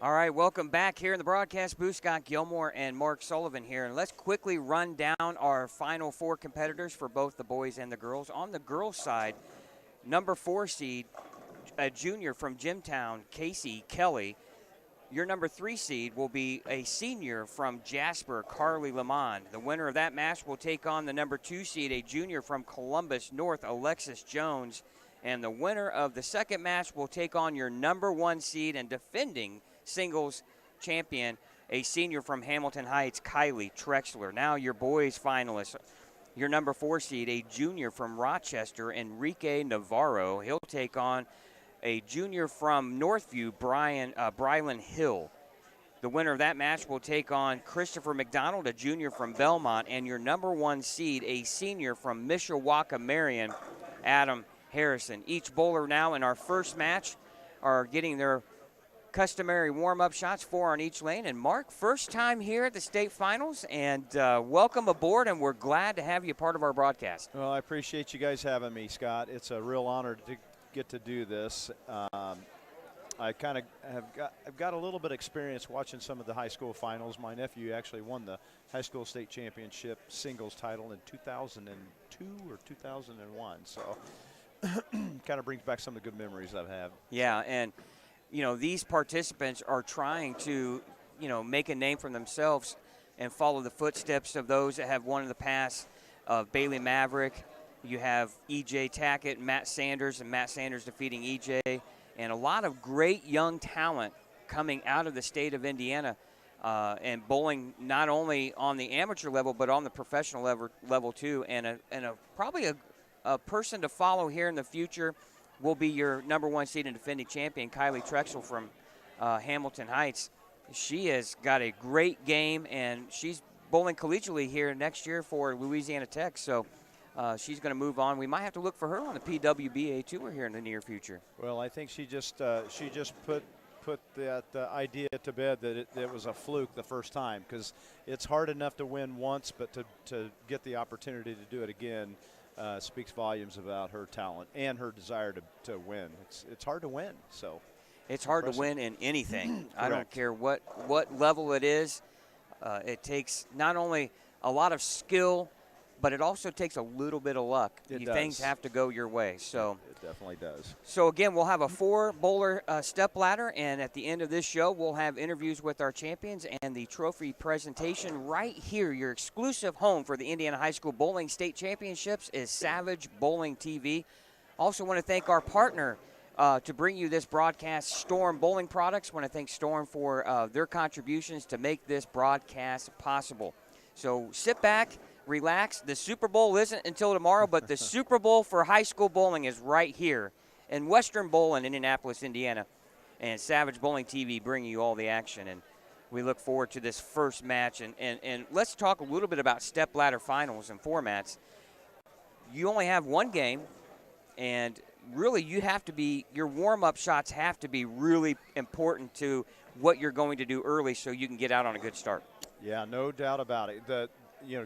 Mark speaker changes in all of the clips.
Speaker 1: All right, welcome back here in the broadcast booth. Scott Gilmore and Mark Sullivan here. And let's quickly run down our final four competitors for both the boys and the girls. On the girls' side, number 4 seed, a junior from Jimtown, Casey Kelly. Your number 3 seed will be a senior from Jasper, Carly Lamont. The winner of that match will take on the number 2 seed, a junior from Columbus North, Alexis Jones. And the winner of the second match will take on your number 1 seed and defending singles champion, a senior from Hamilton Heights, Kylie Trexler. Now your boys finalists. Your number 4 seed, a junior from Rochester, Enrique Navarro. He'll take on a junior from Northview, Brylan Hill. The winner of that match will take on Christopher McDonald, a junior from Belmont, and your number 1 seed, a senior from Mishawaka Marion, Adam Harrison. Each bowler now in our first match are getting their customary warm-up shots, 4 on each lane. And Mark, first time here at the state finals, and welcome aboard, and we're glad to have you part of our broadcast.
Speaker 2: Well, I appreciate you guys having me, Scott. It's a real honor to get to do this. I kind of I've got a little bit of experience watching some of the high school finals. My nephew actually won the high school state championship singles title in 2002 or 2001. So kind of brings back some of the good memories I've had.
Speaker 1: Yeah, and these participants are trying to, make a name for themselves and follow the footsteps of those that have won in the past. Bailey Maverick, you have E.J. Tackett, Matt Sanders defeating E.J., and a lot of great young talent coming out of the state of Indiana and bowling not only on the amateur level but on the professional level too. And probably a person to follow here in the future will be your number 1 seed and defending champion, Kylie Trexel from Hamilton Heights. She has got a great game, and she's bowling collegiately here next year for Louisiana Tech. So she's going to move on. We might have to look for her on the PWBA tour here in the near future.
Speaker 2: Well, I think she just put that idea to bed that it was a fluke the first time, because it's hard enough to win once, but to get the opportunity to do it again speaks volumes about her talent and her desire to win. It's hard to win, so.
Speaker 1: It's hard to win in anything. I don't care what level it is. It takes not only a lot of skill, but it also takes a little bit of luck. Things have to go your way. So
Speaker 2: it definitely does.
Speaker 1: So again, we'll have a 4-bowler step ladder, and at the end of this show, we'll have interviews with our champions and the trophy presentation right here. Your exclusive home for the Indiana High School Bowling State Championships is Savage Bowling TV. Also want to thank our partner to bring you this broadcast, Storm Bowling Products. Want to thank Storm for their contributions to make this broadcast possible. So sit back, relax. The Super Bowl isn't until tomorrow, but the Super Bowl for high school bowling is right here in Western Bowl in Indianapolis, Indiana. And Savage Bowling TV bringing you all the action. And we look forward to this first match. And let's talk a little bit about stepladder finals and formats. You only have one game, and really your warm-up shots have to be really important to what you're going to do early so you can get out on a good start.
Speaker 2: Yeah, no doubt about it.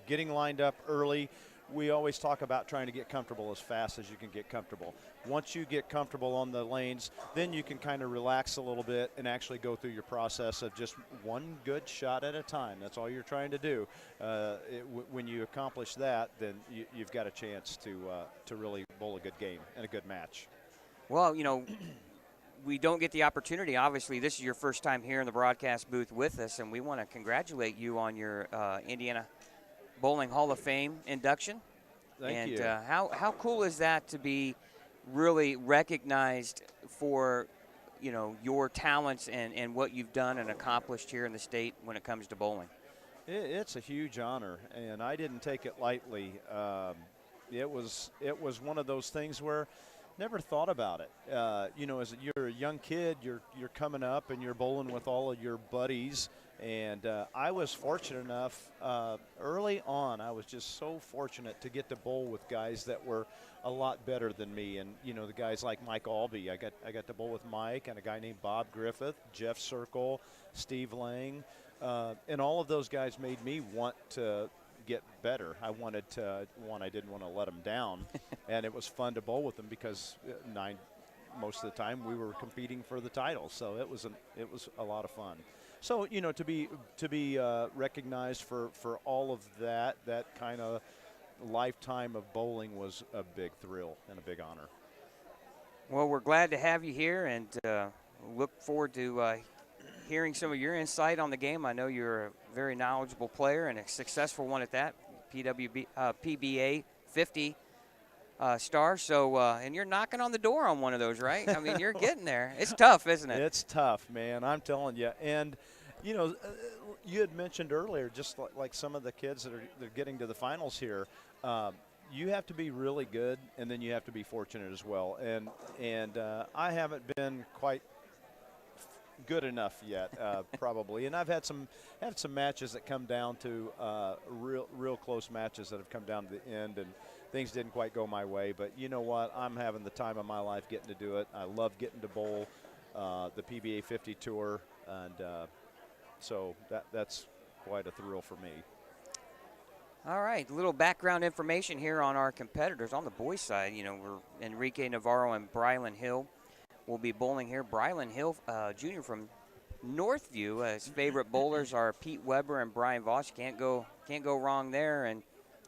Speaker 2: Getting lined up early, we always talk about trying to get comfortable as fast as you can get comfortable. Once you get comfortable on the lanes, then you can kind of relax a little bit and actually go through your process of just one good shot at a time. That's all you're trying to do. When you accomplish that, then you've got a chance to really bowl a good game and a good match.
Speaker 1: Well, we don't get the opportunity. Obviously, this is your first time here in the broadcast booth with us, and we want to congratulate you on your Indiana Bowling Hall of Fame induction.
Speaker 2: Thank you.
Speaker 1: And how cool is that to be really recognized for, your talents and what you've done and accomplished here in the state when it comes to bowling?
Speaker 2: It's a huge honor, and I didn't take it lightly. It was one of those things where never thought about it. As you're a young kid, you're coming up and you're bowling with all of your buddies. And I was fortunate enough early on. I was just so fortunate to get to bowl with guys that were a lot better than me. And the guys like Mike Albee. I got to bowl with Mike and a guy named Bob Griffith, Jeff Circle, Steve Lang, and all of those guys made me want to get better. I didn't want to let them down, and it was fun to bowl with them because most of the time we were competing for the title. So it was a lot of fun. So to be recognized for all of that kind of lifetime of bowling was a big thrill and a big honor.
Speaker 1: Well, we're glad to have you here, and look forward to hearing some of your insight on the game. I know you're a very knowledgeable player and a successful one at that. PBA 50 star. So, and you're knocking on the door on one of those, right? I mean, you're getting there. It's tough, isn't it?
Speaker 2: It's tough, man. I'm telling you. And you had mentioned earlier, just like some of the kids that are getting to the finals here. You have to be really good, and then you have to be fortunate as well. And I haven't been quite good enough yet, probably. And I've had some matches that come down to real close matches that have come down to the end, and things didn't quite go my way. But you know what? I'm having the time of my life getting to do it. I love getting to bowl the PBA 50 tour, and so that's quite a thrill for me.
Speaker 1: All right, a little background information here on our competitors. On the boys' side, we're Enrique Navarro and Brylan Hill will be bowling here. Brylan Hill, junior from Northview. His favorite bowlers are Pete Weber and Brian Voss. Can't go wrong there, and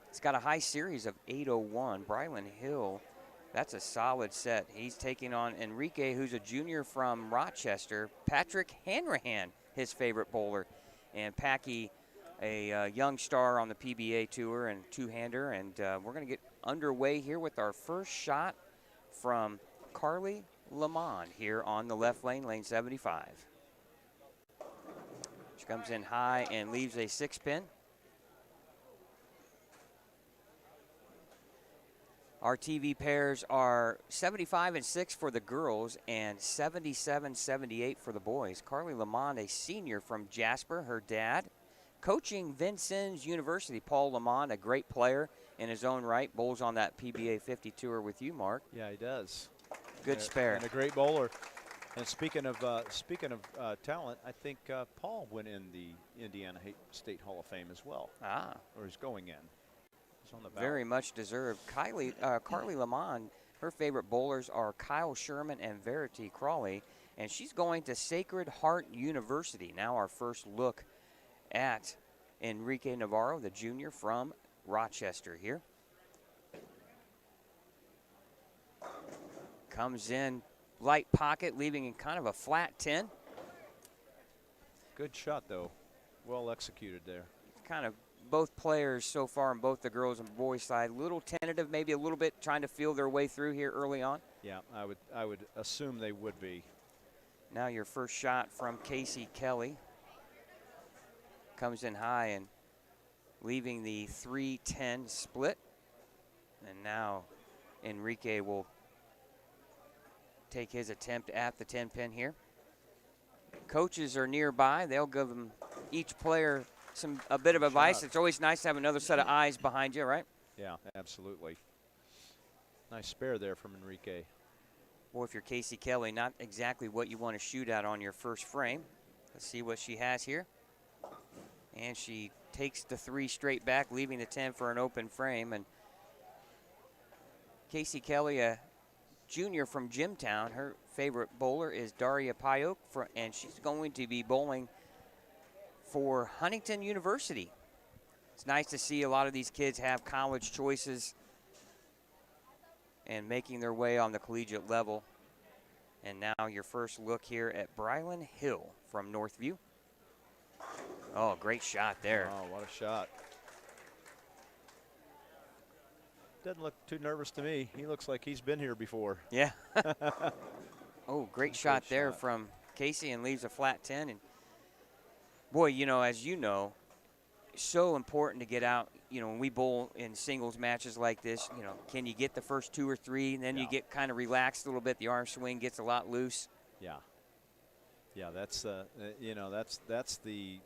Speaker 1: it's got a high series of 801. Brylan Hill, that's a solid set. He's taking on Enrique, who's a junior from Rochester. Patrick Hanrahan, his favorite bowler, and Packy, a young star on the PBA tour and two-hander. And we're going to get underway here with our first shot from Carly Lamond here on the left lane, lane 75. She comes in high and leaves a 6-pin. Our TV pairs are 75 and 6 for the girls and 77-78 for the boys. Carly Lamond, a senior from Jasper, her dad, coaching Vincennes University. Paul Lamond, a great player in his own right, bowls on that PBA 50 tour with you, Mark.
Speaker 2: Yeah, he does.
Speaker 1: Good spare.
Speaker 2: And a great bowler. And speaking of talent, I think Paul went in the Indiana State Hall of Fame as well. Or is going in. He's on the ballot.
Speaker 1: Very much deserved. Carly Lamond, her favorite bowlers are Kyle Sherman and Verity Crawley, and she's going to Sacred Heart University. Now our first look at Enrique Navarro, the junior from Rochester here. Comes in light pocket, leaving in kind of a flat 10.
Speaker 2: Good shot, though. Well executed there.
Speaker 1: Kind of both players so far on both the girls and boys side, a little tentative, maybe a little bit trying to feel their way through here early on.
Speaker 2: Yeah, I would assume they would be.
Speaker 1: Now your first shot from Casey Kelly. Comes in high and leaving the 3-10 split. And now Enrique will take his attempt at the 10-pin here. Coaches are nearby. They'll give them each player a bit of advice. It's always nice to have another set of eyes behind you, right?
Speaker 2: Yeah, absolutely. Nice spare there from Enrique.
Speaker 1: Boy, if you're Casey Kelly, not exactly what you want to shoot at on your first frame. Let's see what she has here. And she takes the 3 straight back, leaving the 10 for an open frame. And Casey Kelly, a junior from Jimtown, her favorite bowler is Daria Payok, and she's going to be bowling for Huntington University. It's nice to see a lot of these kids have college choices and making their way on the collegiate level. And now your first look here at Brylan Hill from Northview. Oh, great shot there.
Speaker 2: Oh, what a shot. Doesn't look too nervous to me. He looks like he's been here before.
Speaker 1: Yeah. Oh, great shot there from Casey, and leaves a flat 10. And boy, as you know, so important to get out. When we bowl in singles matches like this, can you get the first 2 or 3, and then you get kind of relaxed a little bit. The arm swing gets a lot loose.
Speaker 2: Yeah. Yeah, that's that's the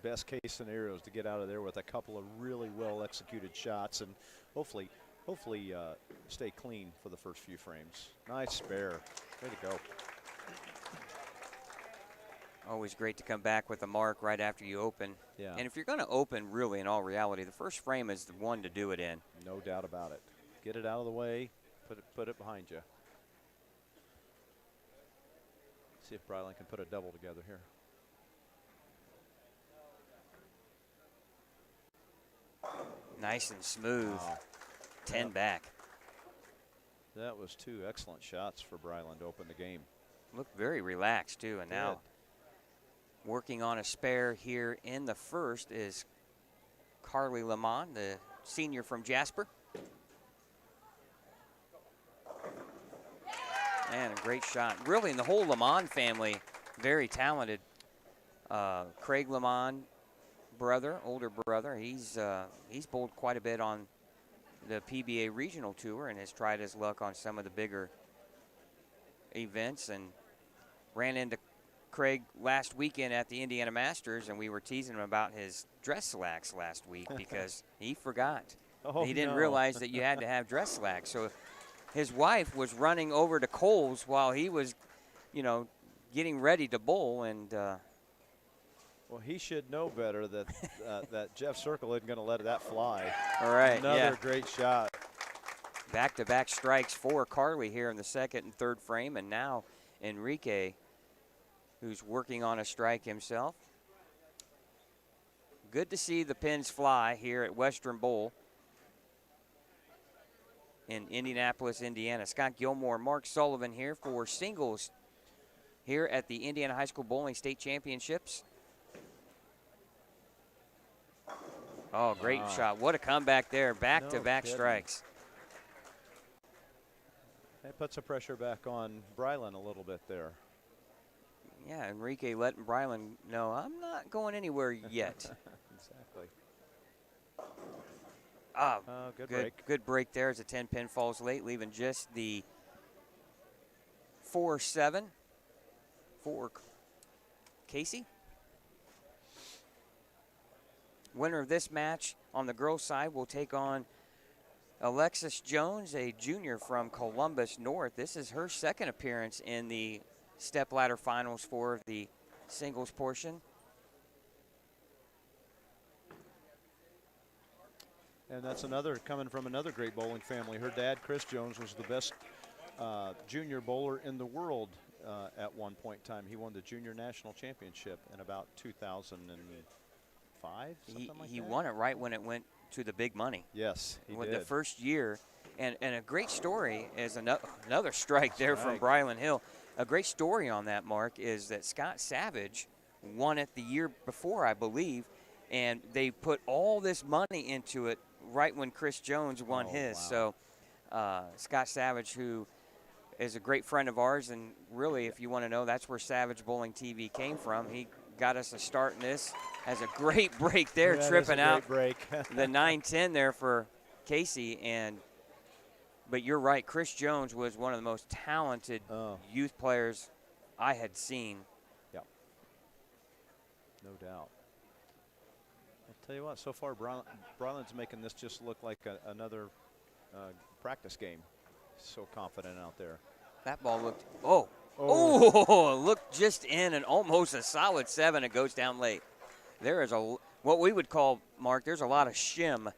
Speaker 2: best case scenario, is to get out of there with a couple of really well executed shots and hopefully stay clean for the first few frames. Nice spare. Way to go.
Speaker 1: Always great to come back with a mark right after you open.
Speaker 2: Yeah.
Speaker 1: And if you're going to open, really, in all reality, the first frame is the one to do it in.
Speaker 2: No doubt about it. Get it out of the way. Put it behind you. See if Bryland can put a double together here.
Speaker 1: Nice and smooth.
Speaker 2: Wow.
Speaker 1: 10
Speaker 2: Yep.
Speaker 1: back.
Speaker 2: That was 2 excellent shots for Bryland to open the game.
Speaker 1: Looked very relaxed, too. And now working on a spare here in the first is Carly Lamont, the senior from Jasper. And a great shot. Really, in the whole Lamont family, very talented. Craig Lamont, brother, older brother, he's bowled quite a bit on the PBA regional tour and has tried his luck on some of the bigger events, and ran into Craig last weekend at the Indiana Masters, and we were teasing him about his dress slacks last week because he forgot.
Speaker 2: Oh,
Speaker 1: he didn't
Speaker 2: no.
Speaker 1: realize that you had to have dress slacks. So his wife was running over to Kohl's while he was, you know, getting ready to bowl, and
Speaker 2: well, he should know better that that Jeff Circle isn't going to let that fly.
Speaker 1: all right,
Speaker 2: Another great shot.
Speaker 1: Back-to-back strikes for Carly here in the second and third frame, and now Enrique, who's working on a strike himself. Good to see the pins fly here at Western Bowl in Indianapolis, Indiana. Scott Gilmore, Mark Sullivan here for singles here at the Indiana High School Bowling State Championships. Oh, great shot. What a comeback there. Back-to-back strikes.
Speaker 2: That puts the pressure back on Bryland a little bit there.
Speaker 1: Yeah, Enrique letting Bryland know, I'm not going anywhere yet.
Speaker 2: Exactly.
Speaker 1: Good
Speaker 2: break.
Speaker 1: Good break there as a 10-pin falls late, leaving just the 4-7 for Casey. Winner of this match on the girls' side will take on Alexis Jones, a junior from Columbus North. This is her second appearance in the stepladder finals for the singles portion.
Speaker 2: And that's another coming from another great bowling family. Her dad, Chris Jones, was the best junior bowler in the world at one point in time. He won the junior national championship in about 2005, something like that.
Speaker 1: He won it right when it went to the big money.
Speaker 2: Yes, he
Speaker 1: With
Speaker 2: did.
Speaker 1: the first year. And a great story is another strike there from Bryland Hill. A great story on that, Mark, is that Scott Savage won it the year before, I believe, and they put all this money into it right when Chris Jones won his.
Speaker 2: Wow.
Speaker 1: So Scott Savage, who is a great friend of ours, and really, if you want to know, that's where Savage Bowling TV came from. He got us a start in this. Has a great break there, tripping out
Speaker 2: break.
Speaker 1: the 9-10 there for Casey. But you're right, Chris Jones was one of the most talented youth players I had seen.
Speaker 2: Yep. No doubt. I'll tell you what, so far Bryland's making this just look like another practice game. So confident out there.
Speaker 1: That ball looked, looked just in and almost a solid 7. It goes down late. There is what we would call, Mark, there's a lot of shim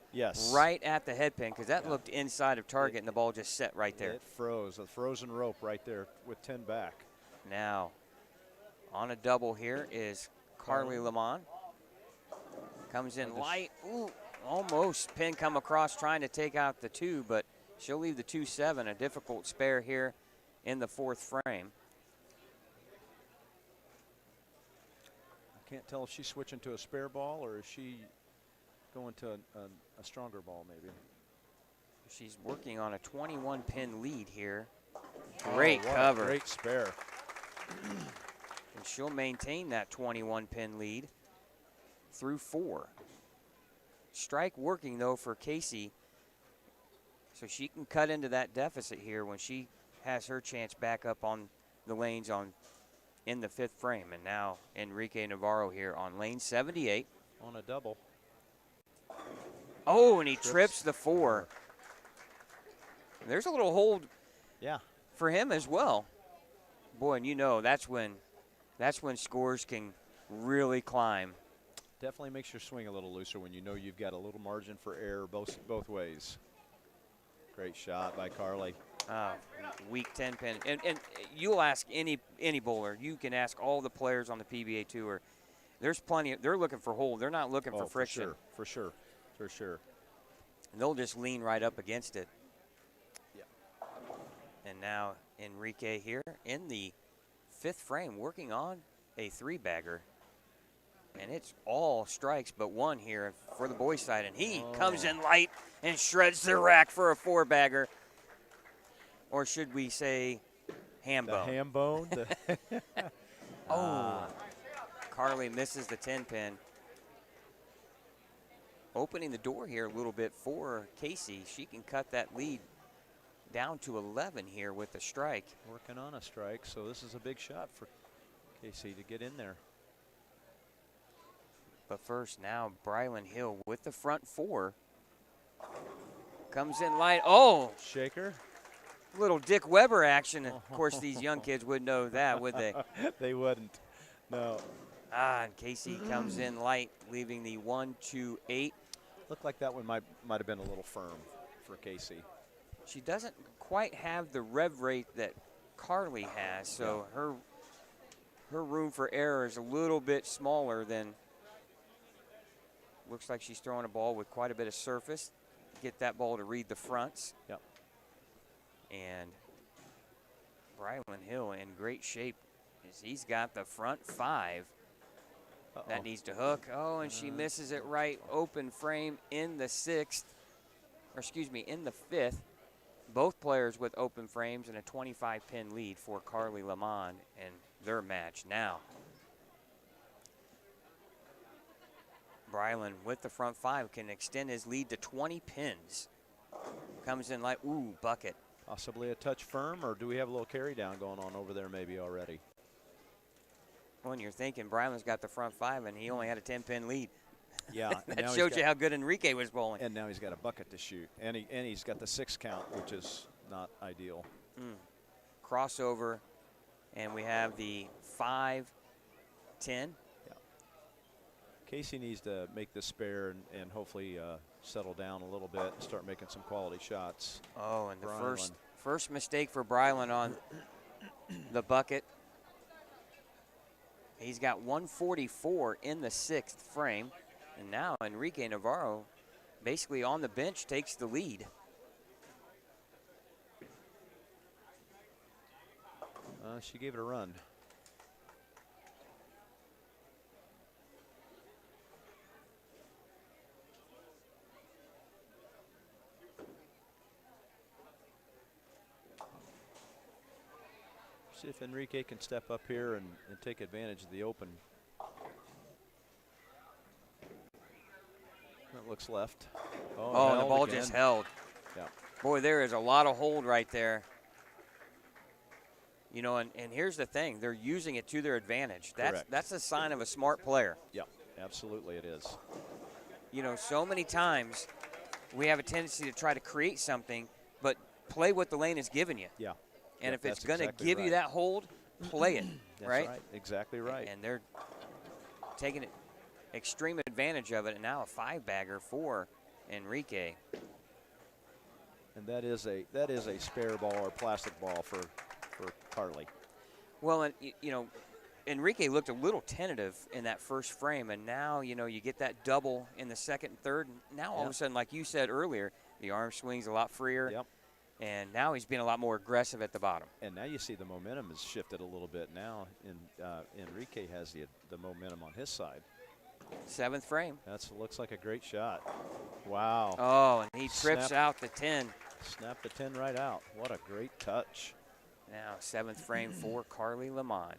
Speaker 1: right at the head pin, because that looked inside of target and the ball just set right there.
Speaker 2: It froze, a frozen rope right there with 10 back.
Speaker 1: Now, on a double here is Carly Lamont. Comes in light. Ooh, almost pin come across trying to take out the 2, but she'll leave the 2-7, a difficult spare here in the fourth frame.
Speaker 2: Can't tell if she's switching to a spare ball or is she going to a stronger ball maybe.
Speaker 1: She's working on a 21-pin lead here. Great cover.
Speaker 2: Great spare.
Speaker 1: And she'll maintain that 21-pin lead through 4. Strike working, though, for Casey, so she can cut into that deficit here when she has her chance back up on the lanes in the 5th frame. And now Enrique Navarro here on lane 78.
Speaker 2: On a double.
Speaker 1: Oh, and he trips the 4. There's a little hold for him as well. Boy, and you know that's when scores can really climb.
Speaker 2: Definitely makes your swing a little looser when you know you've got a little margin for error both ways. Great shot by Carly.
Speaker 1: Weak 10 pin. And you'll ask any bowler. You can ask all the players on the PBA Tour. There's plenty. They're looking for hold. They're not looking for friction.
Speaker 2: For sure.
Speaker 1: And they'll just lean right up against it.
Speaker 2: Yeah.
Speaker 1: And now Enrique here in the 5th frame working on a 3-bagger. And it's all strikes but one here for the boys' side. And he comes in light and shreds the rack for a 4-bagger. Or should we say ham bone?
Speaker 2: The ham bone.
Speaker 1: Carly misses the 10 pin. Opening the door here a little bit for Casey. She can cut that lead down to 11 here with the strike.
Speaker 2: Working on a strike, so this is a big shot for Casey to get in there.
Speaker 1: But first now Brylan Hill with the front 4. Comes in light. Oh!
Speaker 2: Shaker.
Speaker 1: Little Dick Weber action. Of course, these young kids wouldn't know that, would they?
Speaker 2: They wouldn't. No.
Speaker 1: And Casey comes in light, leaving the 1-2-8.
Speaker 2: Looked like that one might have been a little firm for Casey.
Speaker 1: She doesn't quite have the rev rate that Carly has, so her room for error is a little bit smaller than. Looks like she's throwing a ball with quite a bit of surface. Get that ball to read the fronts.
Speaker 2: Yep.
Speaker 1: And Brylan Hill in great shape as he's got the front 5. That needs to hook. Oh, and she misses it right. Open frame in the 6th. Or excuse me, in the 5th. Both players with open frames and a 25-pin lead for Carly Lamond and their match now. Brylan with the front 5 can extend his lead to 20 pins. Comes in like, ooh, bucket.
Speaker 2: Possibly a touch firm, or do we have a little carry down going on over there maybe already?
Speaker 1: When you're thinking Brylan's got the front 5 and he only had a 10-pin lead.
Speaker 2: Yeah.
Speaker 1: That showed you how good Enrique was bowling.
Speaker 2: And now he's got a bucket to shoot. And he's got the 6 count, which is not ideal.
Speaker 1: Crossover, and we have the 5-10.
Speaker 2: Yeah. Casey needs to make the spare and hopefully settle down a little bit and start making some quality shots.
Speaker 1: Oh, and the first mistake for Brylan on the bucket. He's got 144 in the 6th frame. And now Enrique Navarro, basically on the bench, takes the lead.
Speaker 2: She gave it a run. See if Enrique can step up here and take advantage of the open. That looks left.
Speaker 1: Oh, and the ball just held.
Speaker 2: Yeah.
Speaker 1: Boy, there is a lot of hold right there. You know, and here's the thing. They're using it to their advantage. That's a sign of a smart player.
Speaker 2: Yeah, absolutely it is.
Speaker 1: You know, so many times we have a tendency to try to create something, but play what the lane is giving you.
Speaker 2: Yeah.
Speaker 1: And if it's going to give you that hold, play it,
Speaker 2: That's
Speaker 1: right?
Speaker 2: Exactly right.
Speaker 1: And they're taking extreme advantage of it, and now a 5-bagger for Enrique.
Speaker 2: And that is a spare ball or plastic ball for Carly.
Speaker 1: Well, and you know, Enrique looked a little tentative in that first frame, and now, you know, you get that double in the 2nd and 3rd. And now all of a sudden, like you said earlier, the arm swing's a lot freer.
Speaker 2: Yep.
Speaker 1: And now he's being a lot more aggressive at the bottom.
Speaker 2: And now you see the momentum has shifted a little bit now. Enrique has the momentum on his side.
Speaker 1: 7th frame.
Speaker 2: That looks like a great shot. Wow.
Speaker 1: Oh, and he trips out the 10.
Speaker 2: Snap the 10 right out. What a great touch.
Speaker 1: Now 7th frame for Carly Lamond.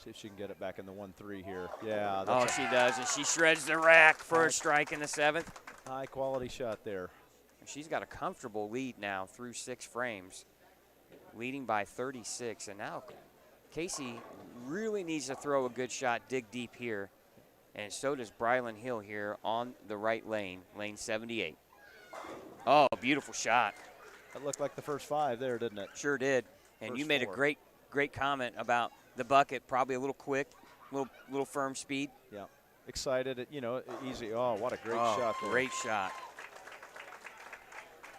Speaker 2: See if she can get it back in the 1-3 here. Yeah.
Speaker 1: Oh, she does, and she shreds the rack for a strike in the 7th.
Speaker 2: High quality shot there.
Speaker 1: She's got a comfortable lead now through 6 frames, leading by 36. And now Casey really needs to throw a good shot, dig deep here. And so does Brylan Hill here on the right lane, lane 78. Oh, beautiful shot.
Speaker 2: That looked like the first 5 there, didn't it?
Speaker 1: Sure did. And
Speaker 2: First
Speaker 1: you made
Speaker 2: 4.
Speaker 1: a great comment about the bucket, probably a little quick, little firm speed.
Speaker 2: Yeah. Excited, you know, easy. Oh, what a great shot there.
Speaker 1: Great shot.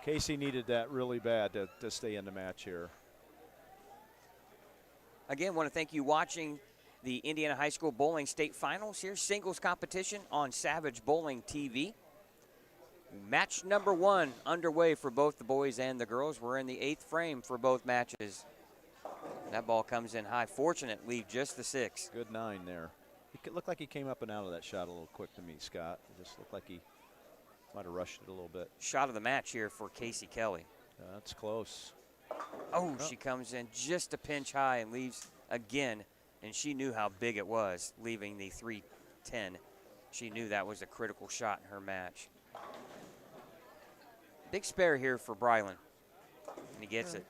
Speaker 2: Casey needed that really bad to stay in the match here.
Speaker 1: Again, want to thank you watching the Indiana High School Bowling State Finals here, singles competition on Savage Bowling TV. Match number 1 underway for both the boys and the girls. We're in the 8th frame for both matches. That ball comes in high. Fortunately, just the 6.
Speaker 2: Good 9 there. It looked like he came up and out of that shot a little quick to me, Scott. It just looked like he might have rushed it a little bit.
Speaker 1: Shot of the match here for Casey Kelly.
Speaker 2: That's close.
Speaker 1: Oh, she comes in just a pinch high and leaves again. And she knew how big it was, leaving the 310. She knew that was a critical shot in her match. Big spare here for Brylan. And he gets it.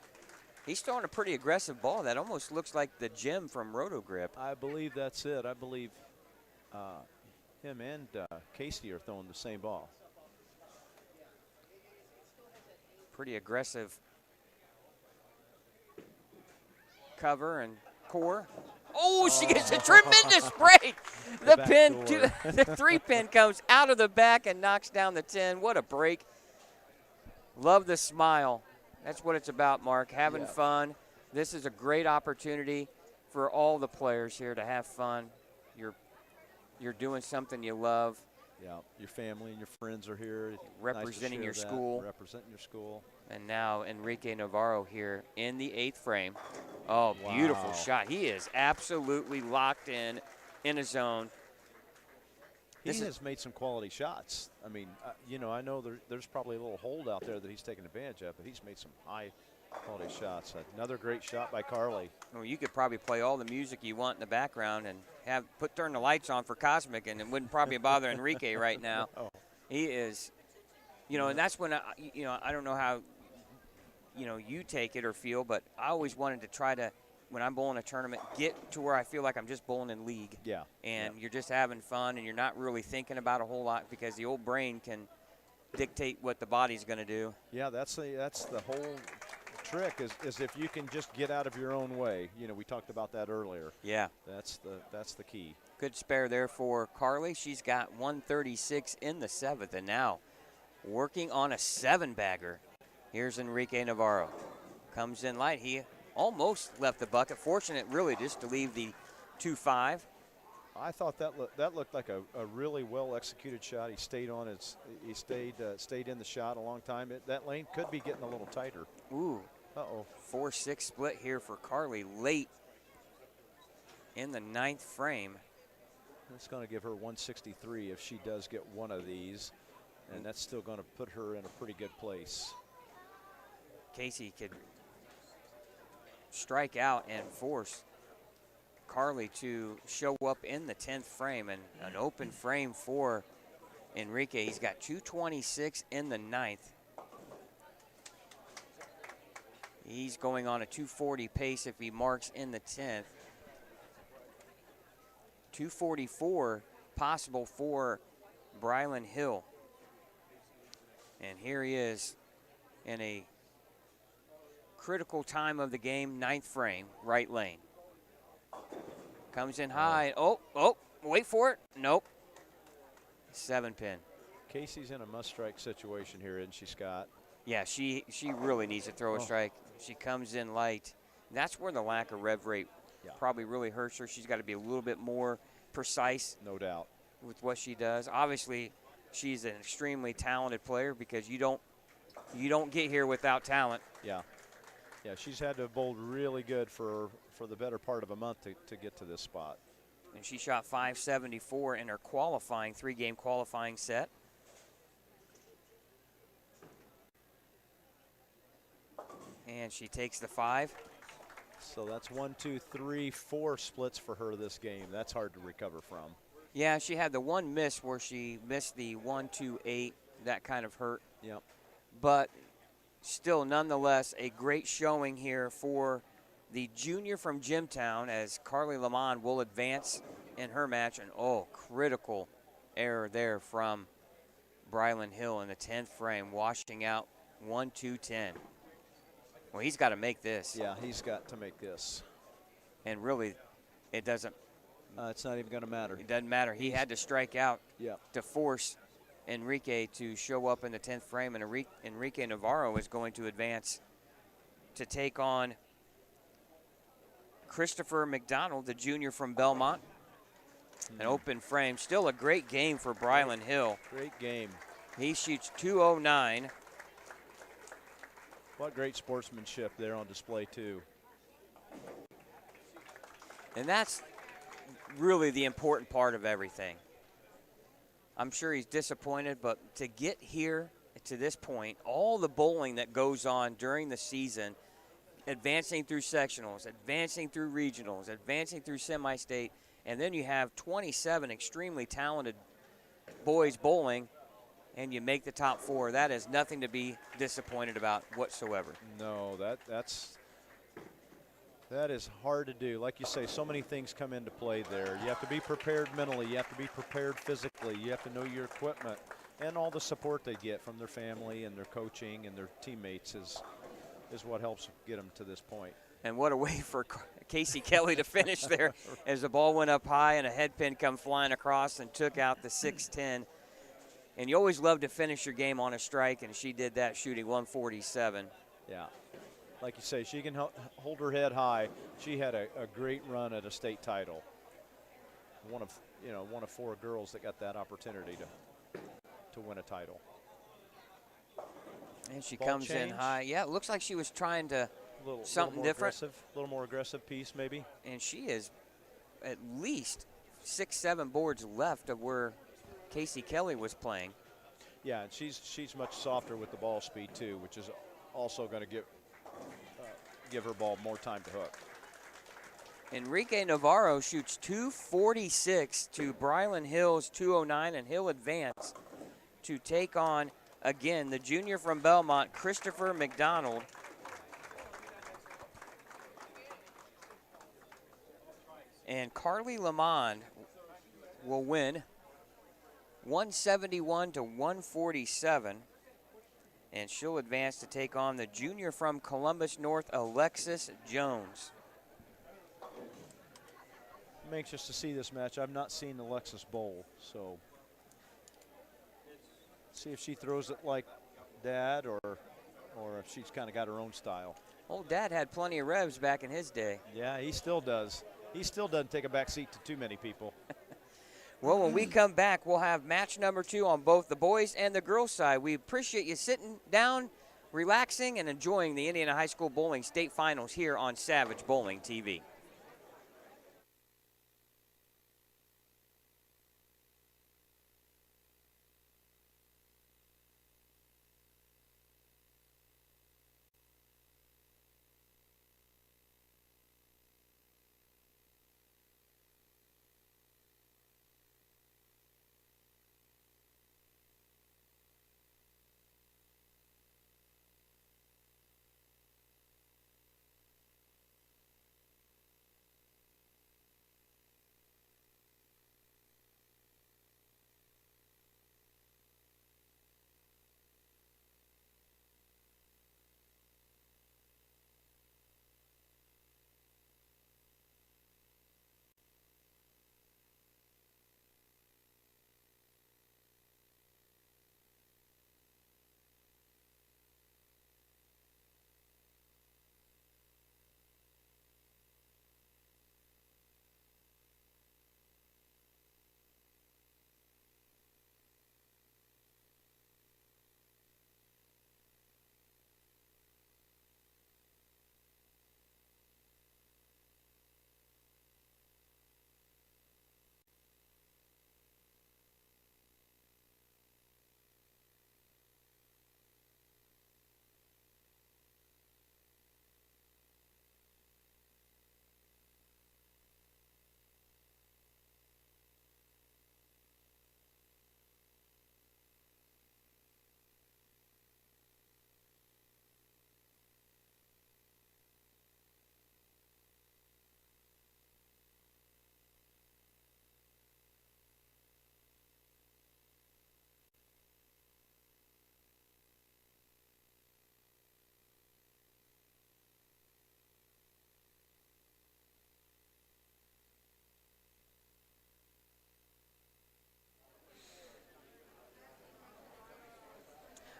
Speaker 1: He's throwing a pretty aggressive ball. That almost looks like the Jim from Roto Grip.
Speaker 2: I believe that's it. I believe him and Casey are throwing the same ball.
Speaker 1: Pretty aggressive cover and core. Oh, she gets a tremendous break. The pin, the 3-pin comes out of the back and knocks down the 10. What a break. Love the smile. That's what it's about, Mark, having fun. This is a great opportunity for all the players here to have fun. You're doing something you love.
Speaker 2: Yeah, your family and your friends are here.
Speaker 1: Representing
Speaker 2: nice
Speaker 1: your school.
Speaker 2: Representing your school.
Speaker 1: And now Enrique Navarro here in the 8th frame. Oh, wow. Beautiful shot. He is absolutely locked in a zone.
Speaker 2: He has made some quality shots. I mean, you know, I know there's probably a little hold out there that he's taking advantage of, but he's made some high-quality shots. Another great shot by Carly.
Speaker 1: Well, you could probably play all the music you want in the background and turn the lights on for Cosmic, and it wouldn't probably bother Enrique right now.
Speaker 2: No.
Speaker 1: He is, you know, and that's when, I don't know how, you take it or feel, but I always wanted to try to, when I'm bowling a tournament, get to where I feel like I'm just bowling in league.
Speaker 2: Yeah.
Speaker 1: And you're just having fun, and you're not really thinking about a whole lot because the old brain can dictate what the body's going to do.
Speaker 2: Yeah, that's the whole trick is if you can just get out of your own way. You know, we talked about that earlier.
Speaker 1: Yeah.
Speaker 2: That's the key.
Speaker 1: Good spare there for Carly. She's got 136 in the 7th, and now working on a 7-bagger. Here's Enrique Navarro. Comes in light. He almost left the bucket. Fortunate, really, just to leave the 2-5.
Speaker 2: I thought that looked like a really well executed shot. He stayed on his. He stayed in the shot a long time. That lane could be getting a little tighter.
Speaker 1: Ooh.
Speaker 2: 4-6
Speaker 1: split here for Carly late in the 9th frame.
Speaker 2: That's going to give her 163 if she does get one of these, and that's still going to put her in a pretty good place.
Speaker 1: Casey could strike out and force Carly to show up in the 10th frame, and an open frame for Enrique. He's got 226 in the 9th. He's going on a 240 pace if he marks in the 10th. 244 possible for Brylan Hill. And here he is in a critical time of the game, 9th frame, right lane. Comes in high. Oh, wait for it. Nope. 7-pin.
Speaker 2: Casey's in a must-strike situation here, isn't she, Scott?
Speaker 1: Yeah, she really needs to throw a strike. She comes in light. And that's where the lack of rev rate probably really hurts her. She's got to be a little bit more precise.
Speaker 2: No doubt.
Speaker 1: With what she does. Obviously, she's an extremely talented player because you don't get here without talent.
Speaker 2: Yeah. Yeah, she's had to bowl really good for the better part of a month to get to this spot.
Speaker 1: And she shot 574 in her qualifying, 3-game qualifying set. And she takes the 5.
Speaker 2: So that's 1, 2, 3, 4 splits for her this game. That's hard to recover from.
Speaker 1: Yeah, she had the one miss where she missed the 1, 2, 8. That kind of hurt.
Speaker 2: Yep.
Speaker 1: But still, nonetheless, a great showing here for the junior from Jimtown as Carly Lamont will advance in her match. And, critical error there from Brylan Hill in the 10th frame, washing out 1, 2, 10. Well, he's got to make this.
Speaker 2: Yeah, he's got to make this.
Speaker 1: And really, it doesn't.
Speaker 2: It's not even going to matter.
Speaker 1: It doesn't matter. He had to strike out to force Enrique to show up in the 10th frame, and Enrique Navarro is going to advance to take on Christopher McDonald, the junior from Belmont. An open frame. Still a great game for Brylan Hill.
Speaker 2: Great game.
Speaker 1: He shoots 209.
Speaker 2: What great sportsmanship there on display, too.
Speaker 1: And that's really the important part of everything. I'm sure he's disappointed, but to get here to this point, all the bowling that goes on during the season, advancing through sectionals, advancing through regionals, advancing through semi-state, and then you have 27 extremely talented boys bowling, and you make the top 4. That is nothing to be disappointed about whatsoever.
Speaker 2: No, that is hard to do. Like you say, so many things come into play there. You have to be prepared mentally. You have to be prepared physically. You have to know your equipment, and all the support they get from their family and their coaching and their teammates is what helps get them to this point.
Speaker 1: And what a way for Casey Kelly to finish there as the ball went up high and a head pin come flying across and took out the 610. And you always love to finish your game on a strike, and she did that, shooting 147.
Speaker 2: Yeah. Like you say, she can hold her head high. She had a great run at a state title. One of 4 girls that got that opportunity to win a title.
Speaker 1: And she
Speaker 2: Ball
Speaker 1: comes
Speaker 2: change.
Speaker 1: in high. Yeah, it looks like she was trying to something
Speaker 2: more
Speaker 1: different.
Speaker 2: A little more aggressive piece, maybe.
Speaker 1: And she is at least 6-7 boards left of where Casey Kelly was playing.
Speaker 2: Yeah, and she's much softer with the ball speed too, which is also going to give her ball more time to hook.
Speaker 1: Enrique Navarro shoots 246 to Brylan Hill's 209, and he'll advance to take on, again, the junior from Belmont, Christopher McDonald. And Carly Lamond will win 171 to 147. And she'll advance to take on the junior from Columbus North, Alexis Jones.
Speaker 2: I'm anxious to see this match. I've not seen Alexis bowl, so see if she throws it like Dad or if she's kind of got her own style.
Speaker 1: Old Dad had plenty of revs back in his day.
Speaker 2: Yeah, he still does. He still doesn't take a back seat to too many people.
Speaker 1: Well, when we come back, we'll have match number 2 on both the boys and the girls side. We appreciate you sitting down, relaxing, and enjoying the Indiana High School Bowling State Finals here on Savage Bowling TV.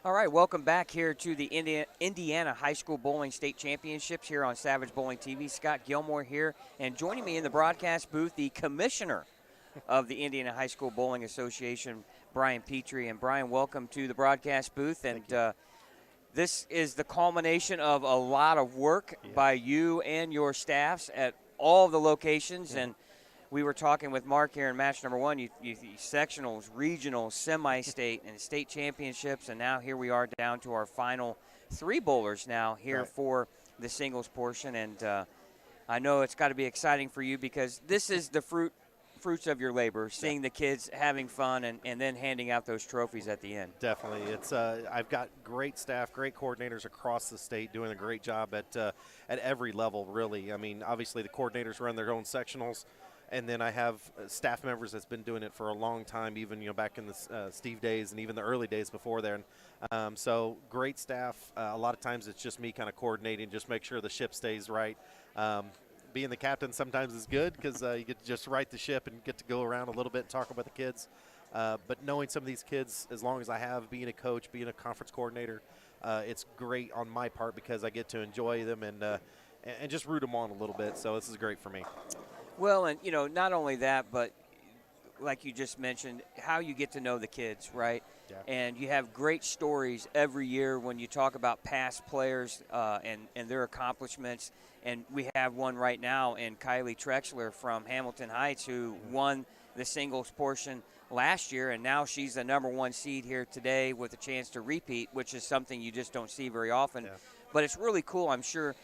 Speaker 1: All right, welcome back here to the Indiana High School Bowling State Championships here on Savage Bowling TV. Scott Gilmore here, and joining me in the broadcast booth, the commissioner of the Indiana High School Bowling Association, Brian Petrie. And Brian, welcome to the broadcast booth. And this is the culmination of a lot of work by you and your staffs at all the locations. And we were talking with Mark here in match number one. You sectionals, regionals, semi-state, and state championships, and now here we are down to our final 3 bowlers now here for the singles portion. And I know it's got to be exciting for you because this is the fruits of your labor, seeing the kids having fun and then handing out those trophies at the end.
Speaker 3: Definitely. It's I've got great staff, great coordinators across the state doing a great job at every level, really. I mean, obviously the coordinators run their own sectionals. And then I have staff members that's been doing it for a long time, even back in the Steve days and even the early days before there. So great staff. A lot of times it's just me kind of coordinating, just make sure the ship stays right. Being the captain sometimes is good because you get to just right the ship and get to go around a little bit and talk about the kids. But knowing some of these kids, as long as I have, being a coach, being a conference coordinator, it's great on my part because I get to enjoy them and just root them on a little bit. So this is great for me.
Speaker 1: Well, and, not only that, but like you just mentioned, how you get to know the kids, right?
Speaker 3: Yeah.
Speaker 1: And you have great stories every year when you talk about past players and their accomplishments. And we have one right now in Kylie Trexler from Hamilton Heights, who won the singles portion last year, and now she's the number 1 seed here today with a chance to repeat, which is something you just don't see very often.
Speaker 3: Yeah.
Speaker 1: But it's really cool. I'm sure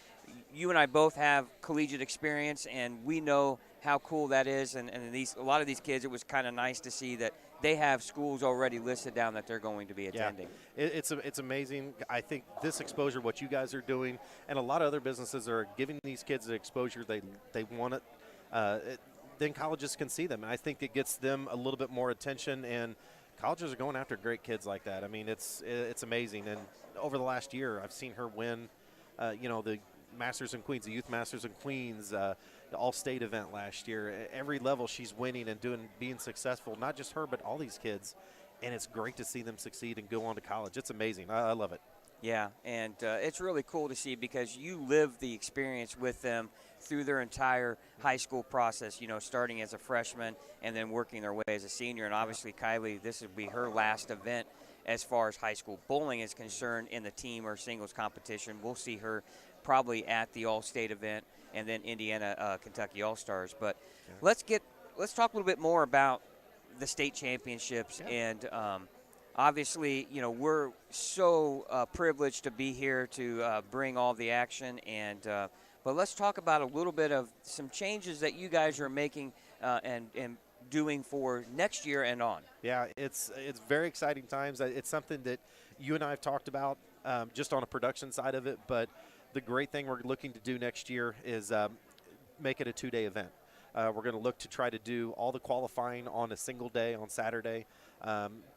Speaker 1: you and I both have collegiate experience, and we know how cool that is. And a lot of these kids, it was kind of nice to see that they have schools already listed down that they're going to be attending.
Speaker 3: Yeah. It's amazing. I think this exposure, what you guys are doing, and a lot of other businesses are giving these kids the exposure they want it. Then colleges can see them, and I think it gets them a little bit more attention. And colleges are going after great kids like that. I mean, it's amazing. And over the last year, I've seen her win, the Masters and Queens, the Youth Masters and Queens, the All-State event last year. At every level she's winning and being successful, not just her but all these kids, and it's great to see them succeed and go on to college. It's amazing. I love it.
Speaker 1: Yeah, and it's really cool to see because you live the experience with them through their entire high school process, starting as a freshman and then working their way as a senior. And obviously Kylie, this would be her last event as far as high school bowling is concerned in the team or singles competition. We'll see her probably at the All-State event and then Indiana Kentucky All-Stars. But let's talk a little bit more about the state championships. And obviously, we're so privileged to be here to bring all the action. And but let's talk about a little bit of some changes that you guys are making and doing for next year and on.
Speaker 3: Yeah, it's very exciting times. It's something that you and I have talked about just on a production side of it, but the great thing we're looking to do next year is make it a 2-day event. We're going to look to try to do all the qualifying on a single day on Saturday.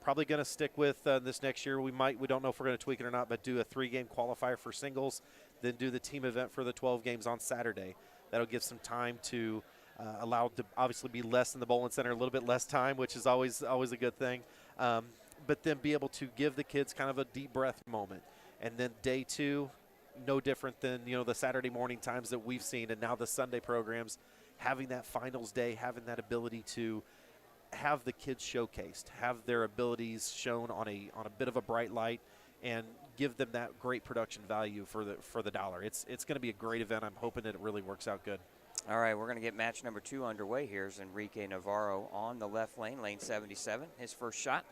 Speaker 3: Probably going to stick with this next year. We don't know if we're going to tweak it or not, but do a 3-game qualifier for singles, then do the team event for the 12 games on Saturday. That'll give some time to allow to obviously be less in the bowling center, a little bit less time, which is always a good thing. But then be able to give the kids kind of a deep breath moment. And then day 2, no different than the Saturday morning times that we've seen, and now the Sunday programs, having that finals day, having that ability to have the kids showcased, have their abilities shown on a bit of a bright light, and give them that great production value for the dollar. It's going to be a great event. I'm hoping that it really works out good.
Speaker 1: All right, we're going to get match number 2 underway. Here's Enrique Navarro on the left lane, lane 77. His first shot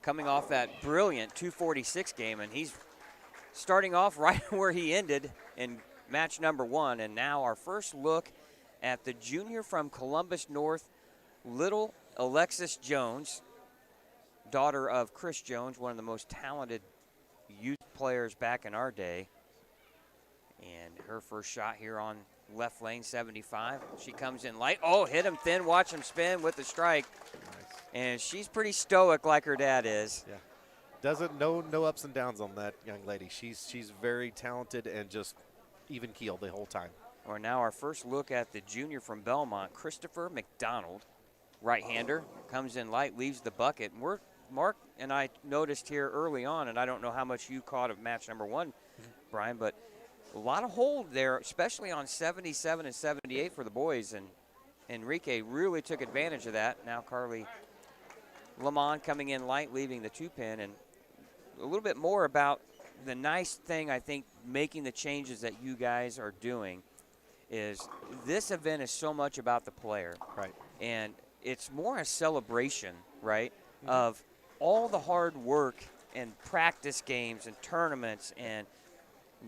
Speaker 1: coming off that brilliant 246 game, and he's starting off right where he ended in match number 1. And now our first look at the junior from Columbus North, little Alexis Jones, daughter of Chris Jones, one of the most talented youth players back in our day. And her first shot here on left lane 75. She comes in light. Oh, hit him thin. Watch him spin with the strike.
Speaker 3: Nice.
Speaker 1: And she's pretty stoic like her dad is.
Speaker 3: Yeah. No ups and downs on that young lady. She's very talented and just even keeled the whole time.
Speaker 1: Or now our first look at the junior from Belmont, Christopher McDonald, right-hander, comes in light, leaves the bucket. And we're Mark and I noticed here early on, and I don't know how much you caught of match number one, Brian, but a lot of hold there, especially on 77 and 78 for the boys, and Enrique really took advantage of that. Now Carly Lamont coming in light, leaving the 2-pin, and a little bit more about the nice thing, I think, making the changes that you guys are doing is this event is so much about the player.
Speaker 3: Right.
Speaker 1: And it's more a celebration, right, of all the hard work and practice games and tournaments and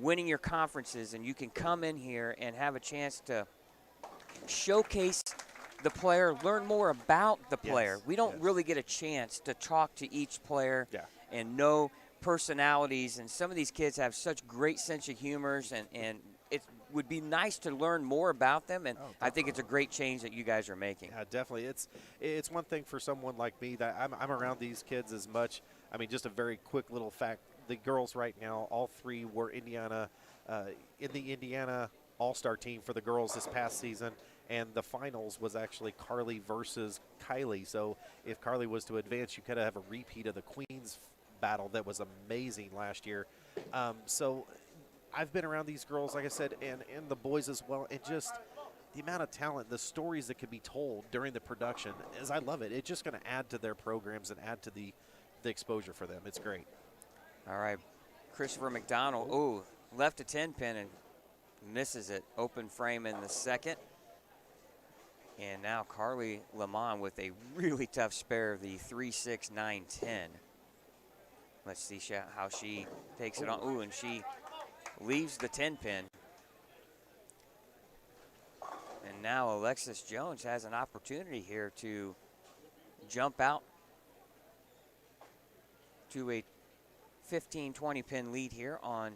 Speaker 1: winning your conferences, and you can come in here and have a chance to showcase the player, learn more about the player.
Speaker 3: Yes,
Speaker 1: We don't
Speaker 3: yes.
Speaker 1: really get a chance to talk to each player and know personalities, and some of these kids have such great sense of humors, and it would be nice to learn more about them, and I think it's a great change that you guys are making.
Speaker 3: Yeah, definitely. It's one thing for someone like me that I'm around these kids as much. I mean, just a very quick little fact. The girls right now, all three were in the Indiana All-Star team for the girls this past season, and the finals was actually Carly versus Kylie. So if Carly was to advance, you could have a repeat of the Queens battle that was amazing last year. So I've been around these girls, like I said, and the boys as well, and just the amount of talent, the stories that can be told during the production, I love it. It's just going to add to their programs and add to the exposure for them. It's great.
Speaker 1: All right, Christopher McDonald, left a 10-pin and misses it. Open frame in the second. And now Carly Lamont with a really tough spare of the 3-6, 9-10. Let's see how she takes it on. Ooh, and she leaves the 10-pin. And now Alexis Jones has an opportunity here to jump out to a 15, 20-pin lead here on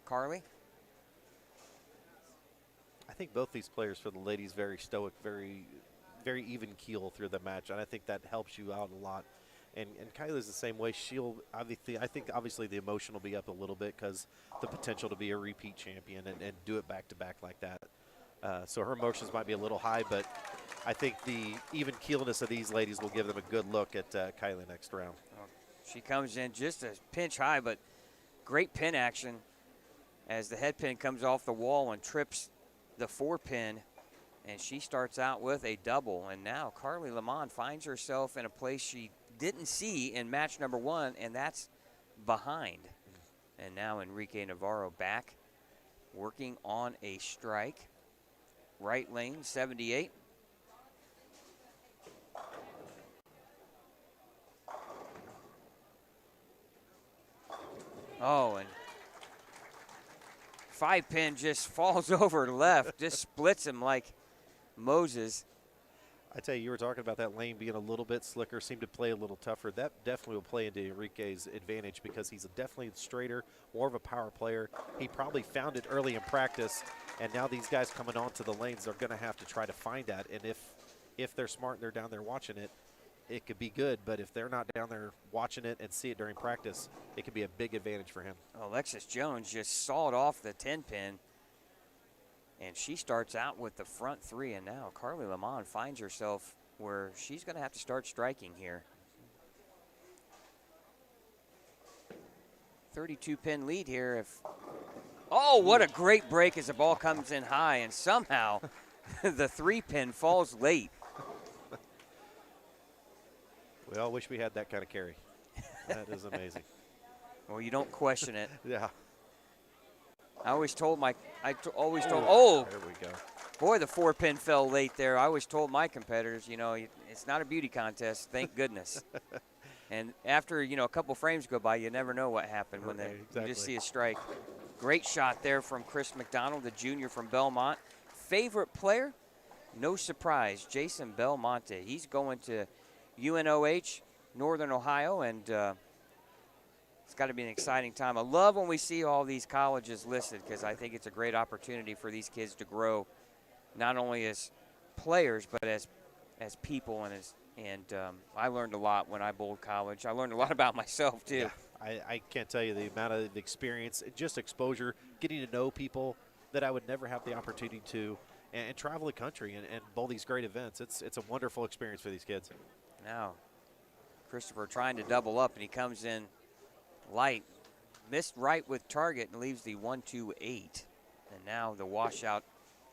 Speaker 1: Carly.
Speaker 3: I think both these players for the ladies very stoic, very, very even keel through the match, and I think that helps you out a lot. And Kylie's the same way. She'll obviously, I think obviously the emotion will be up a little bit because the potential to be a repeat champion and do it back to back like that. So her emotions might be a little high, but I think the even keelness of these ladies will give them a good look at Kylie next round.
Speaker 1: She comes in just a pinch high, but great pin action as the head pin comes off the wall and trips the 4-pin, and she starts out with a double. And now Carly Lamont finds herself in a place she didn't see in match number one, and that's behind. And now Enrique Navarro back working on a strike. Right lane, 78. Oh, and 5-pin just falls over left, just splits him like Moses.
Speaker 3: I tell you, you were talking about that lane being a little bit slicker, seemed to play a little tougher. That definitely will play into Enrique's advantage because he's definitely straighter, more of a power player. He probably found it early in practice, and now these guys coming onto the lanes are going to have to try to find that. And if they're smart and they're down there watching it, it could be good. But if they're not down there watching it and see it during practice, it could be a big advantage for him.
Speaker 1: Alexis Jones just sawed off the 10-pin. And she starts out with the front three, and now Carly Lamont finds herself where she's going to have to start striking here. 32-pin lead here. Oh, what a great break as the ball comes in high, and somehow the 3-pin falls late.
Speaker 3: We all wish we had that kind of carry. That is amazing.
Speaker 1: Well, you don't question it.
Speaker 3: Yeah.
Speaker 1: I always told
Speaker 3: there we go.
Speaker 1: Boy, the 4-pin fell late there. I always told my competitors, you know, it's not a beauty contest, thank goodness. And after, you know, a couple frames go by, you never know what happened when you just see a strike. Great shot there from Chris McDonald, the junior from Belmont. Favorite player? No surprise, Jason Belmonte. He's going to UNOH, Northern Ohio, and it's got to be an exciting time. I love when we see all these colleges listed because I think it's a great opportunity for these kids to grow, not only as players but as people. And I learned a lot when I bowled college. I learned a lot about myself too.
Speaker 3: Yeah, I can't tell you the amount of experience, just exposure, getting to know people that I would never have the opportunity to, and travel the country and bowl these great events. It's a wonderful experience for these kids.
Speaker 1: Now, Christopher trying to double up, and he comes in light. Missed right with target and leaves the 1-2-8. And now the washout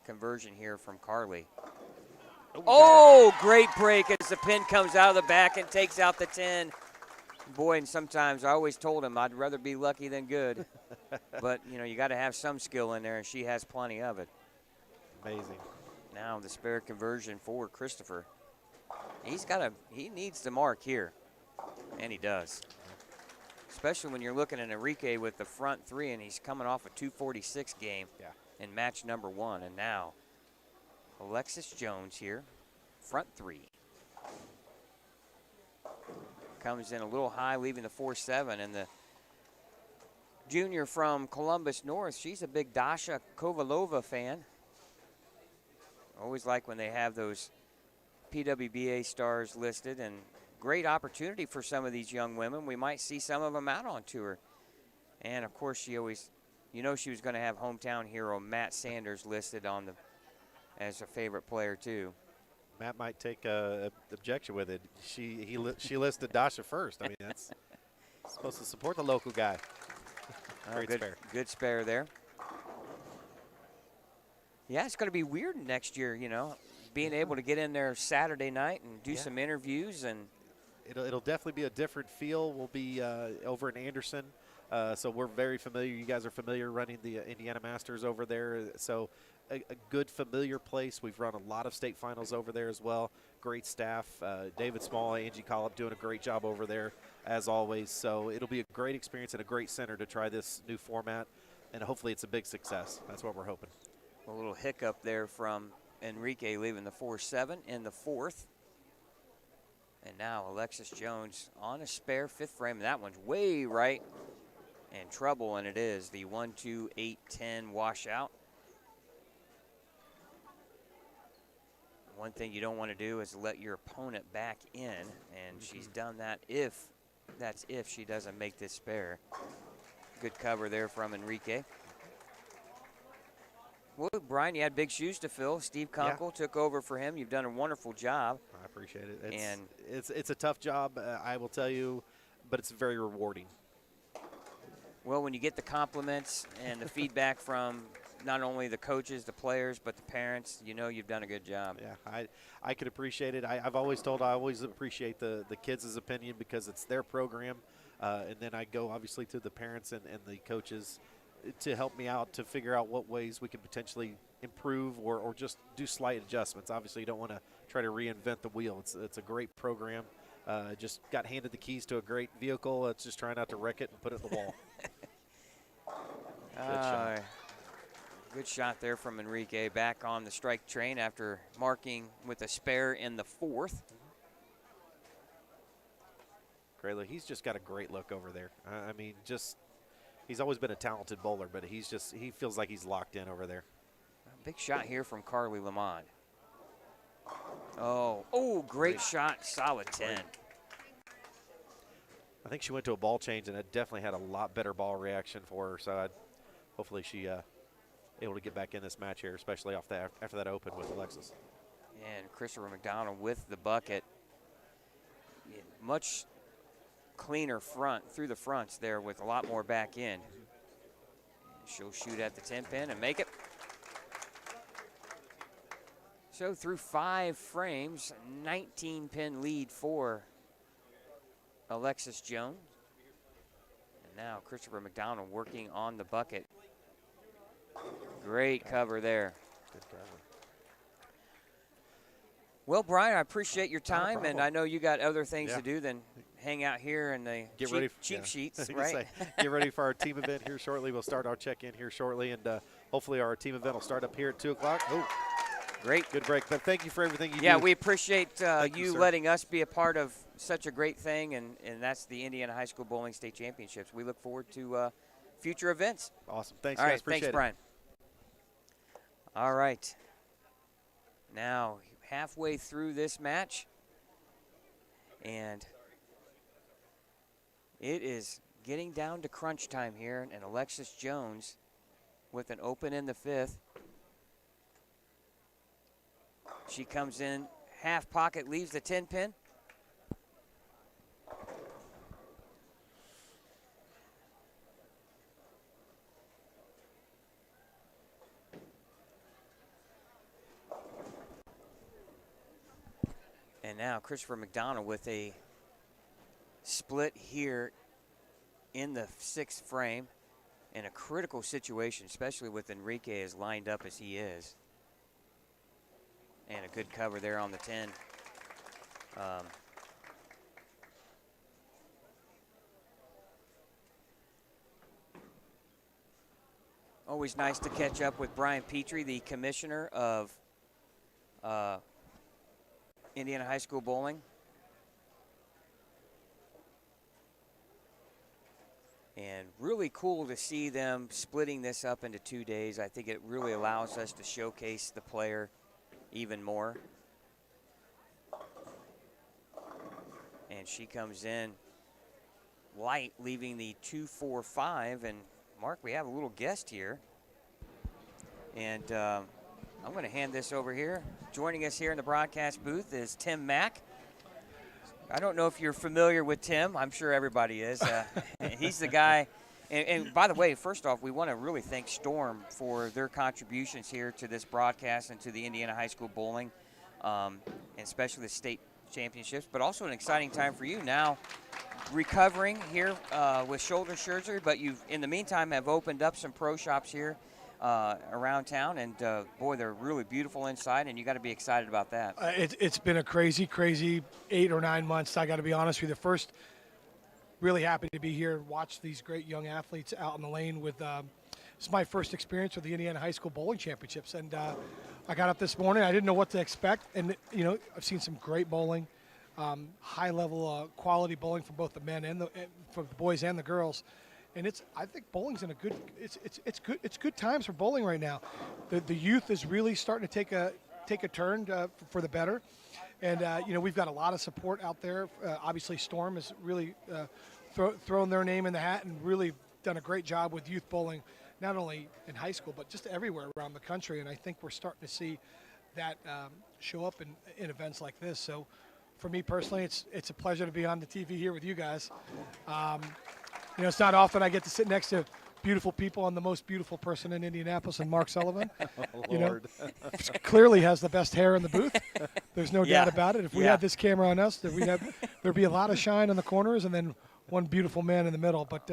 Speaker 1: conversion here from Carly. Oh, great break as the pin comes out of the back and takes out the 10. Boy, and sometimes I always told him I'd rather be lucky than good. But, you know, you got to have some skill in there, and she has plenty of it.
Speaker 3: Amazing.
Speaker 1: Now the spare conversion for Christopher. He needs to mark here, and he does. Especially when you're looking at Enrique with the front three, and he's coming off a 246 game in match number 1. And now Alexis Jones here, front three. Comes in a little high, leaving the 4-7. And the junior from Columbus North, she's a big Dasha Kovalova fan. Always like when they have those PWBA stars listed, and great opportunity for some of these young women. We might see some of them out on tour. And, of course, she always, you know, she was going to have hometown hero Matt Sanders listed on as a favorite player, too.
Speaker 3: Matt might take a objection with it. She listed Dasha first. I mean, that's supposed to support the local guy. Great spare.
Speaker 1: Good spare there. Yeah, it's going to be weird next year, you know, being able to get in there Saturday night and do some interviews. And
Speaker 3: it'll definitely be a different feel. We'll be over in Anderson, so we're very familiar. You guys are familiar running the Indiana Masters over there, so a good familiar place. We've run a lot of state finals over there as well. Great staff. David Small, Angie Collop doing a great job over there as always. So it'll be a great experience and a great center to try this new format, and hopefully it's a big success. That's what we're hoping.
Speaker 1: A little hiccup there from Enrique, leaving the 4-7 in the 4th. And now Alexis Jones on a spare 5th frame. That one's way right and trouble, and it is the 1-2-8-10 washout. One thing you don't want to do is let your opponent back in, and she's done that if she doesn't make this spare. Good cover there from Enrique. Well, Brian, you had big shoes to fill. Steve Kunkel took over for him. You've done a wonderful job.
Speaker 3: I appreciate it. It's a tough job, I will tell you, but it's very rewarding.
Speaker 1: Well, when you get the compliments and the feedback from not only the coaches, the players, but the parents, you know you've done a good job.
Speaker 3: Yeah, I could appreciate it. I've always told I always appreciate the kids' opinion because it's their program. And then I go, obviously, to the parents and the coaches to help me out to figure out what ways we can potentially improve or just do slight adjustments. Obviously, you don't want to try to reinvent the wheel. It's a great program. Just got handed the keys to a great vehicle. Let's just try not to wreck it and put it in the wall.
Speaker 1: Good shot there from Enrique, back on the strike train after marking with a spare in the 4th.
Speaker 3: Great look. He's just got a great look over there. I mean, he's always been a talented bowler, but he feels like he's locked in over there.
Speaker 1: Big shot here from Carly Lamond. Oh, great shot, solid 10.
Speaker 3: I think she went to a ball change, and it definitely had a lot better ball reaction for her. So hopefully she able to get back in this match here, especially after that open with Alexis.
Speaker 1: And Christopher McDonald with the bucket. Much cleaner front through the fronts there with a lot more back in. She'll shoot at the 10 pin and make it. So through 5 frames, 19 pin lead for Alexis Jones. And now Christopher McDonald working on the bucket. Great cover there.
Speaker 3: Good cover.
Speaker 1: Well, Brian, I appreciate your time, and I know you got other things to do than hang out here in the cheap sheets, right?
Speaker 3: Get ready for our team event here shortly. We'll start our check-in here shortly, and hopefully our team event will start up here at 2 o'clock. Oh,
Speaker 1: great.
Speaker 3: Good break. But thank you for everything you do.
Speaker 1: Yeah, we appreciate you
Speaker 3: sir.
Speaker 1: letting us be a part of such a great thing, and that's the Indiana High School Bowling State Championships. We look forward to future events.
Speaker 3: Awesome. Thanks,
Speaker 1: All
Speaker 3: guys.
Speaker 1: right,
Speaker 3: Appreciate
Speaker 1: thanks,
Speaker 3: it.
Speaker 1: Brian. All right. Now, halfway through this match, and it is getting down to crunch time here, and Alexis Jones with an open in the 5th. She comes in half pocket, leaves the 10 pin. And now Christopher McDonald with a split here in the 6th frame in a critical situation, especially with Enrique as lined up as he is. And a good cover there on the 10. Always nice to catch up with Brian Petrie, the commissioner of Indiana High School Bowling. And really cool to see them splitting this up into 2 days. I think it really allows us to showcase the player even more. And she comes in light, leaving the 2-4-5. And Mark, we have a little guest here. And I'm going to hand this over here. Joining us here in the broadcast booth is Tim Mack. I don't know if you're familiar with Tim. I'm sure everybody is. He's the guy. And by the way, first off, we want to really thank Storm for their contributions here to this broadcast and to the Indiana High School Bowling, and especially the state championships, but also an exciting time for you now recovering here with shoulder surgery. But you've, in the meantime, have opened up some pro shops here around town, and boy, they're really beautiful inside, and you got to be excited about that.
Speaker 4: It's been a crazy 8 or 9 months. I got to be honest with you. First, really happy to be here and watch these great young athletes out in the lane with. It's my first experience with the Indiana High School Bowling Championships, and I got up this morning. I didn't know what to expect, and I've seen some great bowling, high level quality bowling from both the men and for the boys and the girls. And I think bowling's in a good. It's good times for bowling right now. The youth is really starting to take a turn for the better, and we've got a lot of support out there. Obviously, Storm has really thrown their name in the hat and really done a great job with youth bowling, not only in high school but just everywhere around the country. And I think we're starting to see that show up in events like this. So, for me personally, it's a pleasure to be on the TV here with you guys. It's not often I get to sit next to beautiful people and the most beautiful person in Indianapolis, and Mark Sullivan. Clearly has the best hair in the booth. There's no doubt about it. If we had this camera on us, there'd be a lot of shine on the corners and then one beautiful man in the middle. But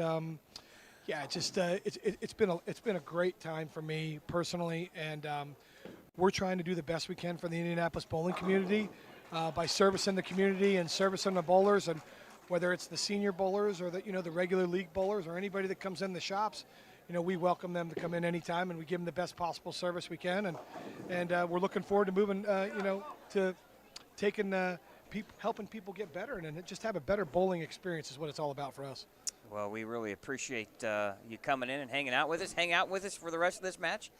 Speaker 4: it's been a great time for me personally, and we're trying to do the best we can for the Indianapolis bowling community by servicing the community and servicing the bowlers, and whether it's the senior bowlers or the regular league bowlers or anybody that comes in the shops, we welcome them to come in anytime, and we give them the best possible service we can, and we're looking forward to moving, to taking helping people get better and just have a better bowling experience is what it's all about for us.
Speaker 1: Well, we really appreciate you coming in and hanging out with us. Hang out with us for the rest of this match,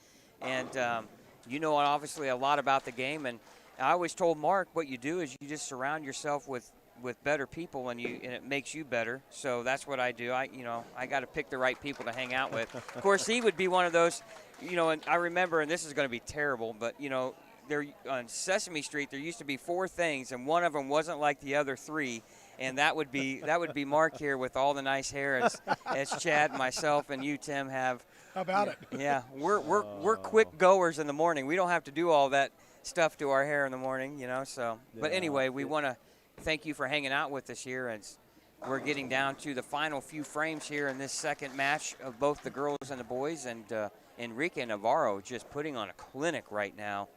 Speaker 1: and obviously a lot about the game. And I always told Mark, what you do is you just surround yourself with better people, and it makes you better. So that's what I do. I got to pick the right people to hang out with. Of course, he would be one of those, and I remember, and this is going to be terrible, but there on Sesame Street there used to be 4 things, and one of them wasn't like the other 3, and that would be Mark here with all the nice hair as Chad, myself, and you, Tim, have.
Speaker 4: How about it?
Speaker 1: Yeah, we're quick goers in the morning. We don't have to do all that stuff to our hair in the morning, So, but anyway, we want to thank you for hanging out with us here, and we're getting down to the final few frames here in this second match of both the girls and the boys, and Enrique Navarro just putting on a clinic right now.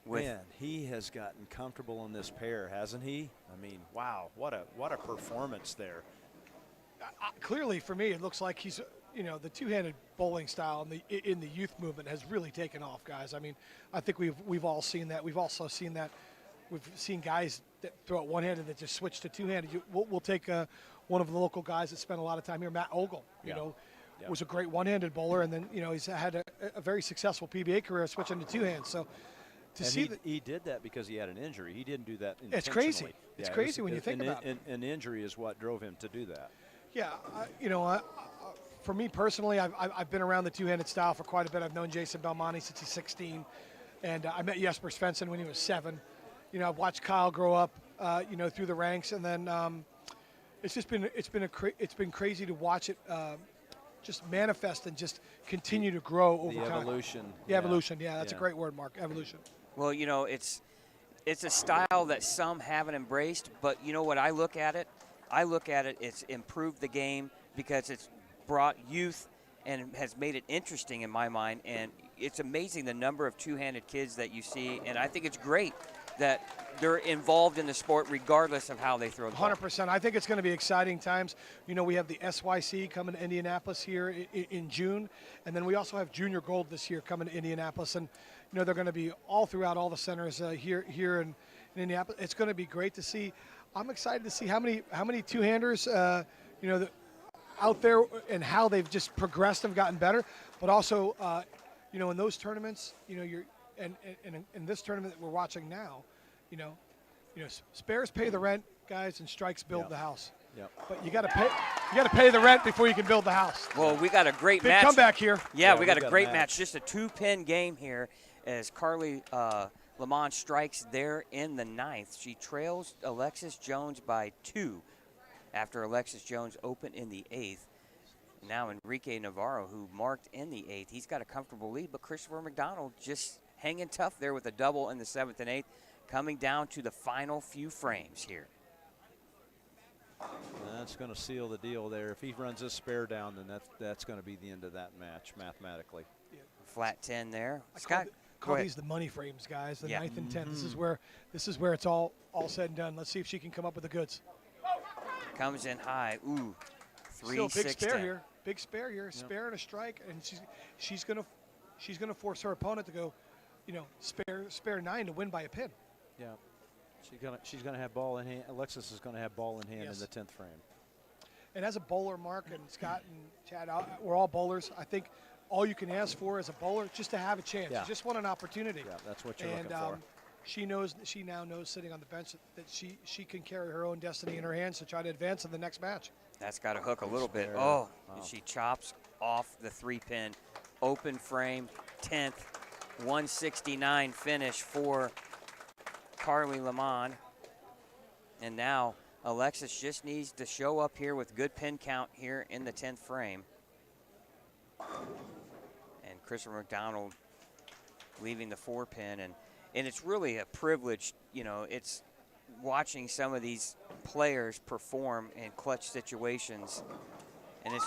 Speaker 2: Man, he has gotten comfortable in this pair, hasn't he? I mean, wow, what a performance there.
Speaker 4: Clearly, for me, it looks like he's, the two-handed bowling style in the youth movement has really taken off, guys. I mean, I think we've all seen that. We've also seen that. We've seen guys that throw it one-handed that just switch to two-handed. We'll take one of the local guys that spent a lot of time here, Matt Ogle. Was a great one-handed bowler, and then he's had a very successful PBA career switching to two hands. So
Speaker 2: he did that because he had an injury. He didn't do that intentionally.
Speaker 4: It's crazy. It's crazy when you think about it.
Speaker 2: An injury is what drove him to do that.
Speaker 4: Yeah, for me personally, I've been around the two-handed style for quite a bit. I've known Jason Belmonte since he's 16, and I met Jesper Svensson when he was 7. I've watched Kyle grow up, through the ranks, and then it's been crazy to watch it just manifest and just continue to grow over time.
Speaker 2: The evolution.
Speaker 4: The evolution, yeah, that's a great word, Mark. Evolution.
Speaker 1: Well, it's it's a style that some haven't embraced, but you know what I look at it? I look at it, it's improved the game because it's brought youth and has made it interesting in my mind. And it's amazing the number of two-handed kids that you see, and I think it's great that they're involved in the sport regardless of how they throw the ball.
Speaker 4: 100%. I think it's going to be exciting times. You know, we have the SYC coming to Indianapolis here in June, and then we also have Junior Gold this year coming to Indianapolis, and you know they're going to be all throughout all the centers here in Indianapolis. It's going to be great to see. I'm excited to see how many two-handers you know out there and how they've just progressed and gotten better, but also you know in those tournaments, you know and in this tournament that we're watching now, you know, spares pay the rent, guys, and strikes build the house.
Speaker 2: Yep.
Speaker 4: But you got to pay the rent before you can build the house.
Speaker 1: Well, we got a great
Speaker 4: Big
Speaker 1: match.
Speaker 4: comeback here.
Speaker 1: Yeah, we got a great
Speaker 2: match.
Speaker 1: match. Just a two-pin game here as Carly Lamont strikes there in the ninth. She trails Alexis Jones by 2 after Alexis Jones opened in the 8th. Now Enrique Navarro, who marked in the 8th, he's got a comfortable lead, but Christopher McDonald just hanging tough there with a double in the 7th and 8th, coming down to the final few frames here.
Speaker 2: That's going to seal the deal there. If he runs this spare down, then that's going to be the end of that match mathematically.
Speaker 1: Flat 10 there.
Speaker 4: I
Speaker 1: Scott,
Speaker 4: call
Speaker 1: go
Speaker 4: these the money frames, guys. The
Speaker 1: Yeah.
Speaker 4: 9th and 10th. This is where it's all said and done. Let's see if she can come up with the goods.
Speaker 1: comes in high. Ooh, 3
Speaker 4: Still a big
Speaker 1: 6
Speaker 4: spare
Speaker 1: 10.
Speaker 4: here. Big spare here. Spare and a strike, and she's gonna force her opponent to go, you know, spare 9 to win by a pin.
Speaker 2: Yeah. She's gonna have ball in hand. Alexis is gonna have ball in hand
Speaker 4: Yes.
Speaker 2: in the 10th frame.
Speaker 4: And as a bowler, Mark and Scott and Chad, we're all bowlers. I think all you can ask for as a bowler just to have a chance.
Speaker 2: Yeah.
Speaker 4: You just want an opportunity.
Speaker 2: Yeah, that's what you're
Speaker 4: And
Speaker 2: looking for.
Speaker 4: she now knows sitting on the bench that she can carry her own destiny in her hands to try to advance in the next match.
Speaker 1: That's got to hook a little bit.
Speaker 2: Spare.
Speaker 1: Oh,
Speaker 2: Wow.
Speaker 1: she chops off the 3-pin. Open frame, 10th, 169 finish for Carly Lamont. And now Alexis just needs to show up here with good pin count here in the 10th frame. And Christopher McDonald leaving the 4-pin. And it's really a privilege, you know, it's watching some of these players perform in clutch situations. And it's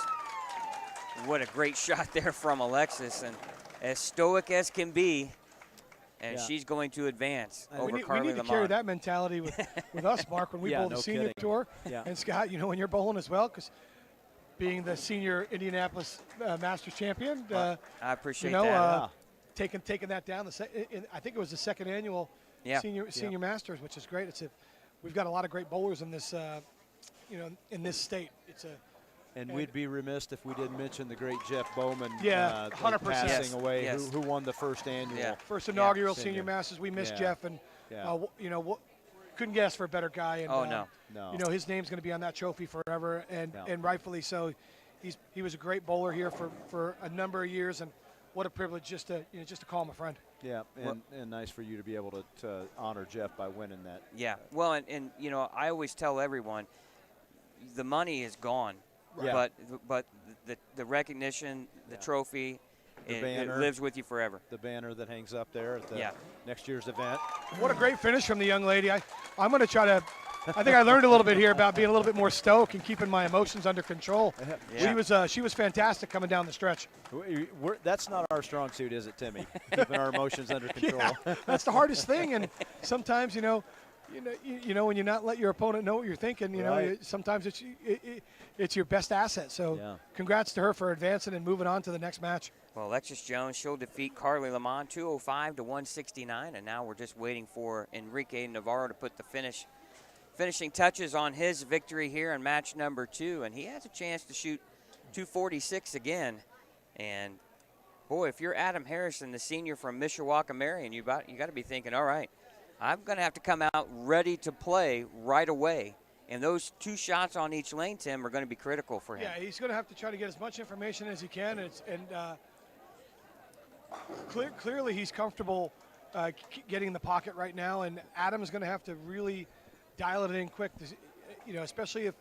Speaker 1: what a great shot there from Alexis, and as stoic as can be, and
Speaker 2: Yeah.
Speaker 1: she's going to advance over
Speaker 4: we
Speaker 1: Carly
Speaker 4: need to
Speaker 1: Lamont.
Speaker 4: carry that mentality with us, Mark, when we
Speaker 2: Yeah,
Speaker 4: bowl the
Speaker 2: no
Speaker 4: senior
Speaker 2: kidding.
Speaker 4: tour.
Speaker 2: Yeah.
Speaker 4: And Scott, you know, when you're bowling as well, because being the senior Indianapolis Masters champion,
Speaker 1: I appreciate
Speaker 4: you know,
Speaker 1: that.
Speaker 4: taking that down. I think it was the second annual
Speaker 1: Yeah.
Speaker 4: senior Masters, which is great. We've got a lot of great bowlers in this, you know, in this state.
Speaker 2: And we'd be remiss if we didn't mention the great Jeff Bowman.
Speaker 4: Yeah, 100%.
Speaker 2: Passing away,
Speaker 1: Yes.
Speaker 2: who won the first annual.
Speaker 1: Yeah.
Speaker 4: First inaugural
Speaker 2: senior.
Speaker 4: senior Masters. We missed
Speaker 2: Yeah.
Speaker 4: Jeff, and
Speaker 2: Yeah.
Speaker 4: you know, couldn't guess for a better guy. And,
Speaker 1: Oh, no.
Speaker 2: No.
Speaker 4: You know, his name's going to be on that trophy forever, and
Speaker 2: Yeah.
Speaker 4: and rightfully so. He was a great bowler here for a number of years, and what a privilege just to call him a friend.
Speaker 2: Yeah, and nice for you to be able to honor Jeff by winning that.
Speaker 1: Yeah. Well, and you know, I always tell everyone, the money is gone,
Speaker 2: Yeah.
Speaker 1: but the recognition, the trophy,
Speaker 2: The
Speaker 1: it
Speaker 2: banner.
Speaker 1: lives with you forever.
Speaker 2: The banner that hangs up there at the
Speaker 1: Yeah.
Speaker 2: next year's event.
Speaker 4: What a great finish from the young lady. I'm going to try to. I think I learned a little bit here about being a little bit more stoic and keeping my emotions under control.
Speaker 1: Yeah.
Speaker 4: She was fantastic coming down the stretch.
Speaker 2: That's not our strong suit, is it, Timmy? Keeping our emotions under control.
Speaker 4: Yeah, that's the hardest thing, and sometimes you know when you not let your opponent know what you're thinking, you know,
Speaker 2: Right.
Speaker 4: sometimes it's your best asset. So,
Speaker 2: Yeah.
Speaker 4: congrats to her for advancing and moving on to the next match.
Speaker 1: Well, Alexis Jones, she'll defeat Carly Lamont 205 to 169, and now we're just waiting for Enrique Navarro to put the finishing touches on his victory here in match number 2, and he has a chance to shoot 246 again. And boy, if you're Adam Harrison, the senior from Mishawaka Marion, you got to be thinking, all right, I'm going to have to come out ready to play right away. And those 2 shots on each lane, Tim, are going to be critical for him.
Speaker 4: Yeah, he's going to have to try to get as much information as he can, clearly he's comfortable getting in the pocket right now, and Adam is going to have to really dial it in quick, you know, especially if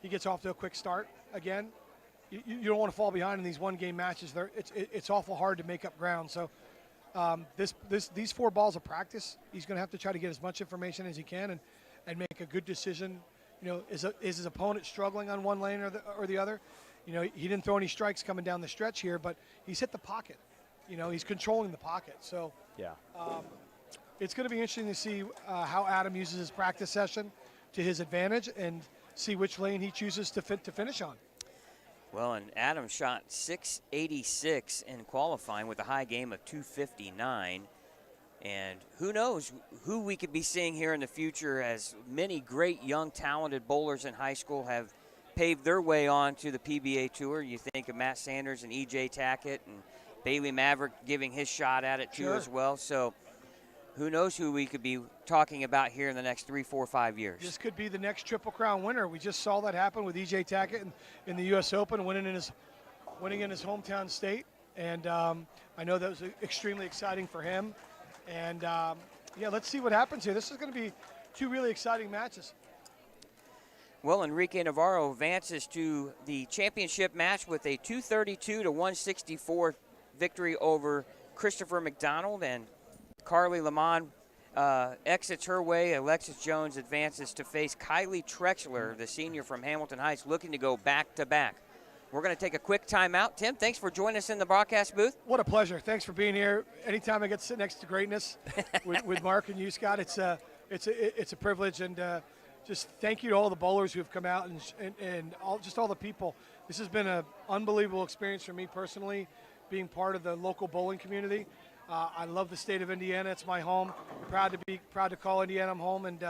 Speaker 4: he gets off to a quick start again. You don't want to fall behind in these one-game matches. It's awful hard to make up ground. So These 4 balls of practice, he's going to have to try to get as much information as he can and make a good decision. Is his opponent struggling on one lane or the other? He didn't throw any strikes coming down the stretch here, but he's hit the pocket. He's controlling the pocket. So
Speaker 2: Yeah.
Speaker 4: It's going to be interesting to see how Adam uses his practice session to his advantage and see which lane he chooses to finish on.
Speaker 1: Well, and Adam shot 686 in qualifying with a high game of 259. And who knows who we could be seeing here in the future, as many great young talented bowlers in high school have paved their way on to the PBA Tour. You think of Matt Sanders and E.J. Tackett and Bailey Maverick giving his shot at it too
Speaker 4: Sure.
Speaker 1: as well. So who knows who we could be talking about here in the next 3, 4, 5 years.
Speaker 4: This could be the next Triple Crown winner. We just saw that happen with E.J. Tackett in the U.S. Open, winning in his hometown state. And I know that was extremely exciting for him. And, let's see what happens here. This is going to be 2 really exciting matches.
Speaker 1: Well, Enrique Navarro advances to the championship match with a 232-164 victory over Christopher McDonald, and Carly Lamont exits her way. Alexis Jones advances to face Kylie Trexler, the senior from Hamilton Heights, looking to go back-to-back. We're going to take a quick timeout. Tim, thanks for joining us in the broadcast booth.
Speaker 4: What a pleasure. Thanks for being here. Anytime I get to sit next to greatness with Mark and you, Scott, it's a privilege. And just thank you to all the bowlers who have come out and all the people. This has been an unbelievable experience for me personally, being part of the local bowling community. I love the state of Indiana. It's my home. Proud to call Indiana home, and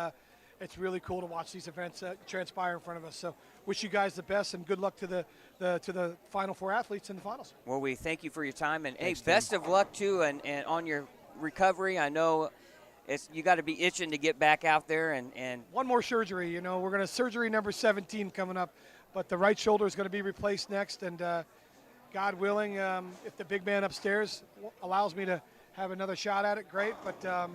Speaker 4: it's really cool to watch these events transpire in front of us. So wish you guys the best, and good luck to the Final 4 athletes in the finals.
Speaker 1: Well, we thank you for your time, and
Speaker 2: Thanks,
Speaker 1: hey, best of luck too, and on your recovery. I know you got to be itching to get back out there and
Speaker 4: One more surgery. We're going to surgery number 17 coming up, but the right shoulder is going to be replaced next, and God willing, if the big man upstairs allows me to have another shot at it, great. But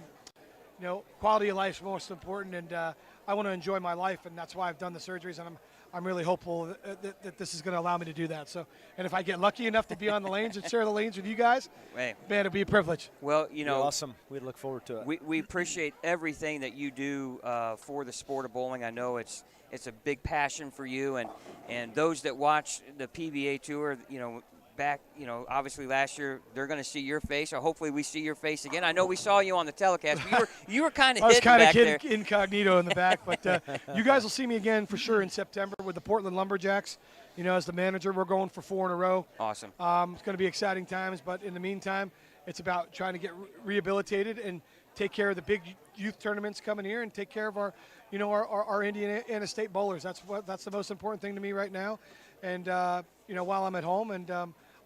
Speaker 4: quality of life is most important, and I want to enjoy my life, and that's why I've done the surgeries, and I'm really hopeful that this is going to allow me to do that. So, and if I get lucky enough to be on the lanes and share the lanes with you guys,
Speaker 1: hey,
Speaker 4: man, it'll be a privilege.
Speaker 1: well,
Speaker 2: You're awesome. We'd look forward to it.
Speaker 1: we appreciate everything that you do for the sport of bowling. I know it's a big passion for you, and those that watch the PBA Tour, back, obviously last year, they're going to see your face, or hopefully we see your face again. I know we saw you on the telecast, but you were kind of hidden back there.
Speaker 4: I was kind of incognito in the back, but you guys will see me again for sure in September with the Portland Lumberjacks. As the manager, we're going for 4 in a row.
Speaker 1: Awesome.
Speaker 4: It's going to be exciting times, but in the meantime, it's about trying to get rehabilitated and take care of the big youth tournaments coming here and take care of our Indiana State bowlers. That's the most important thing to me right now. And while I'm at home, and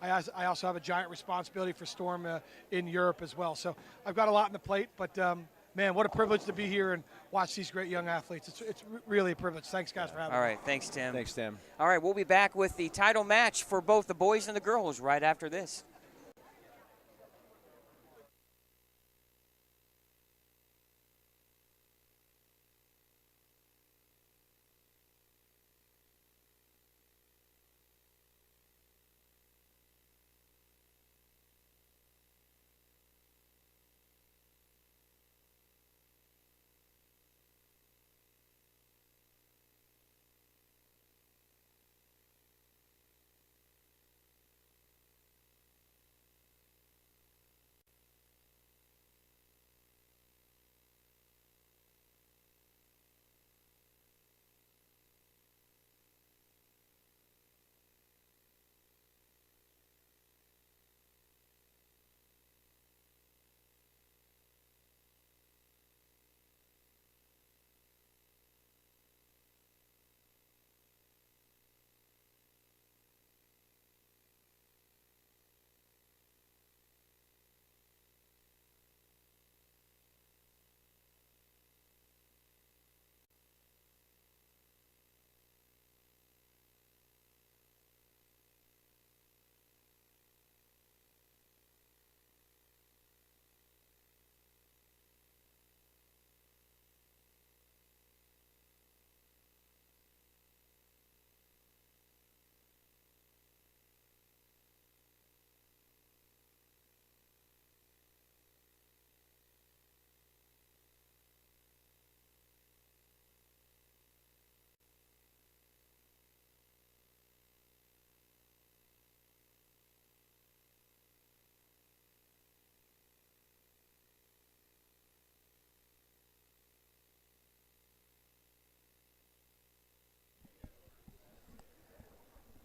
Speaker 4: I also have a giant responsibility for Storm in Europe as well. So I've got a lot on the plate, but man, what a privilege to be here and watch these great young athletes. It's really a privilege. Thanks, guys, for having me.
Speaker 1: All right, thanks, Tim.
Speaker 2: Thanks, Tim.
Speaker 1: All right, we'll be back with the title match for both the boys and the girls right after this.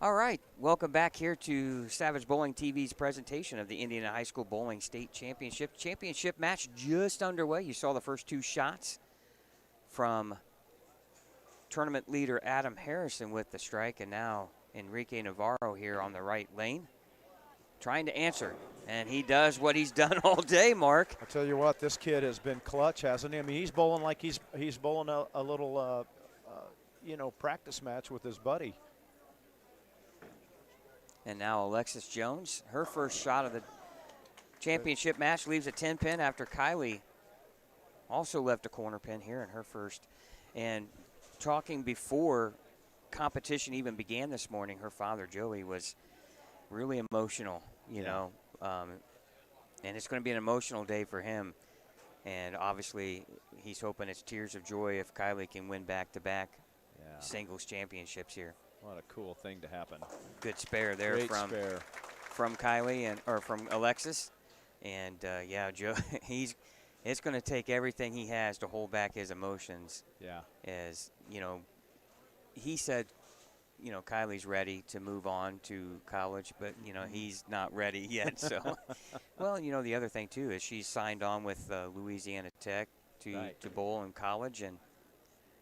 Speaker 1: All right, welcome back here to Savage Bowling TV's presentation of the Indiana High School Bowling State Championship. Championship match just underway. You saw the first two shots from tournament leader Adam Harrison with the strike, and now Enrique Navarro here on the right lane trying to answer. And he does what he's done all day, Mark.
Speaker 2: I'll tell you what, this kid has been clutch, hasn't he? I mean, he's bowling like he's bowling a little, practice match with his buddy.
Speaker 1: And now Alexis Jones, her first shot of the championship match, leaves a 10 pin after Kylie also left a corner pin here in her first. And talking before competition even began this morning, her father, Joey, was really emotional, you know. And it's going to be an emotional day for him. And obviously, he's hoping it's tears of joy if Kylie can win back-to-back singles championships here.
Speaker 2: What a cool thing to happen.
Speaker 1: Good spare there from Kylie or from Alexis. And Joe, it's going to take everything he has to hold back his emotions.
Speaker 2: Yeah.
Speaker 1: As, he said, Kylie's ready to move on to college, but, he's not ready yet. So, well, the other thing, too, is she's signed on with Louisiana Tech to bowl in college. And,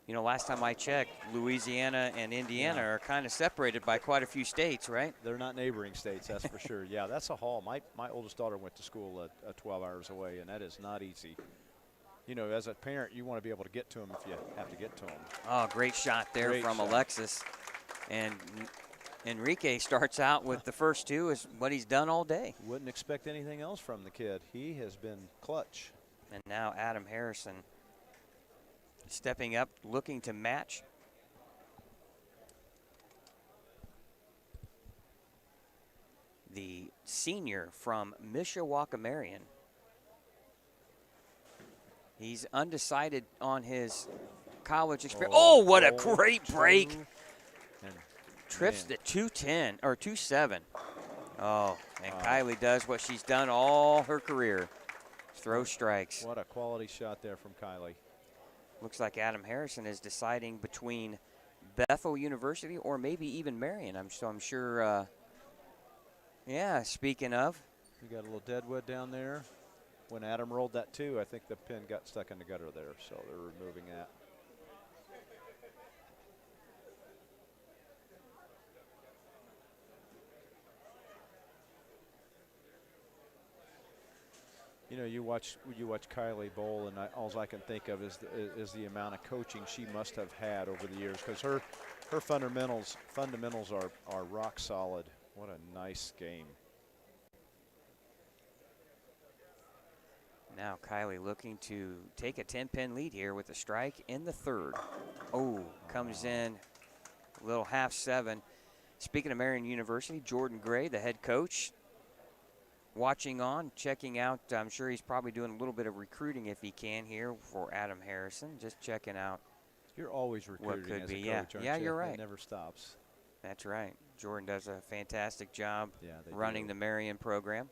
Speaker 1: last time I checked, Louisiana and Indiana are kind of separated by quite a few states, right?
Speaker 2: They're not neighboring states, that's for sure. Yeah, that's a haul. My oldest daughter went to school 12 hours away, and that is not easy. As a parent, you want to be able to get to them if you have to get to them.
Speaker 1: Oh, great shot there from Alexis. And Enrique starts out with the first two is what he's done all day.
Speaker 2: Wouldn't expect anything else from the kid. He has been clutch.
Speaker 1: And now Adam Harrison stepping up, looking to match. The senior from Mishawaka Marion. He's undecided on his college experience. Oh, what a great break. Trips to 210 or 2-7. Oh, and Kylie does what she's done all her career. Throw strikes.
Speaker 2: What a quality shot there from Kylie.
Speaker 1: Looks like Adam Harrison is deciding between Bethel University or maybe even Marion. I'm sure, speaking of.
Speaker 2: You got a little deadwood down there. When Adam rolled that two, I think the pin got stuck in the gutter there, so they're removing that. You watch Kylie bowl, and all I can think of is the amount of coaching she must have had over the years, because her fundamentals are rock solid. What a nice game.
Speaker 1: Now Kylie looking to take a 10-pin lead here with a strike in the third. Oh, comes in a little half seven. Speaking of Marion University, Jordan Gray, the head coach, watching on, checking out. I'm sure he's probably doing a little bit of recruiting if he can here for Adam Harrison. Just checking out.
Speaker 2: You're always recruiting
Speaker 1: what could
Speaker 2: as
Speaker 1: be.
Speaker 2: a coach, aren't you?
Speaker 1: You're right.
Speaker 2: It never stops.
Speaker 1: That's right. Jordan does a fantastic job
Speaker 2: they
Speaker 1: running
Speaker 2: do.
Speaker 1: the Marion program.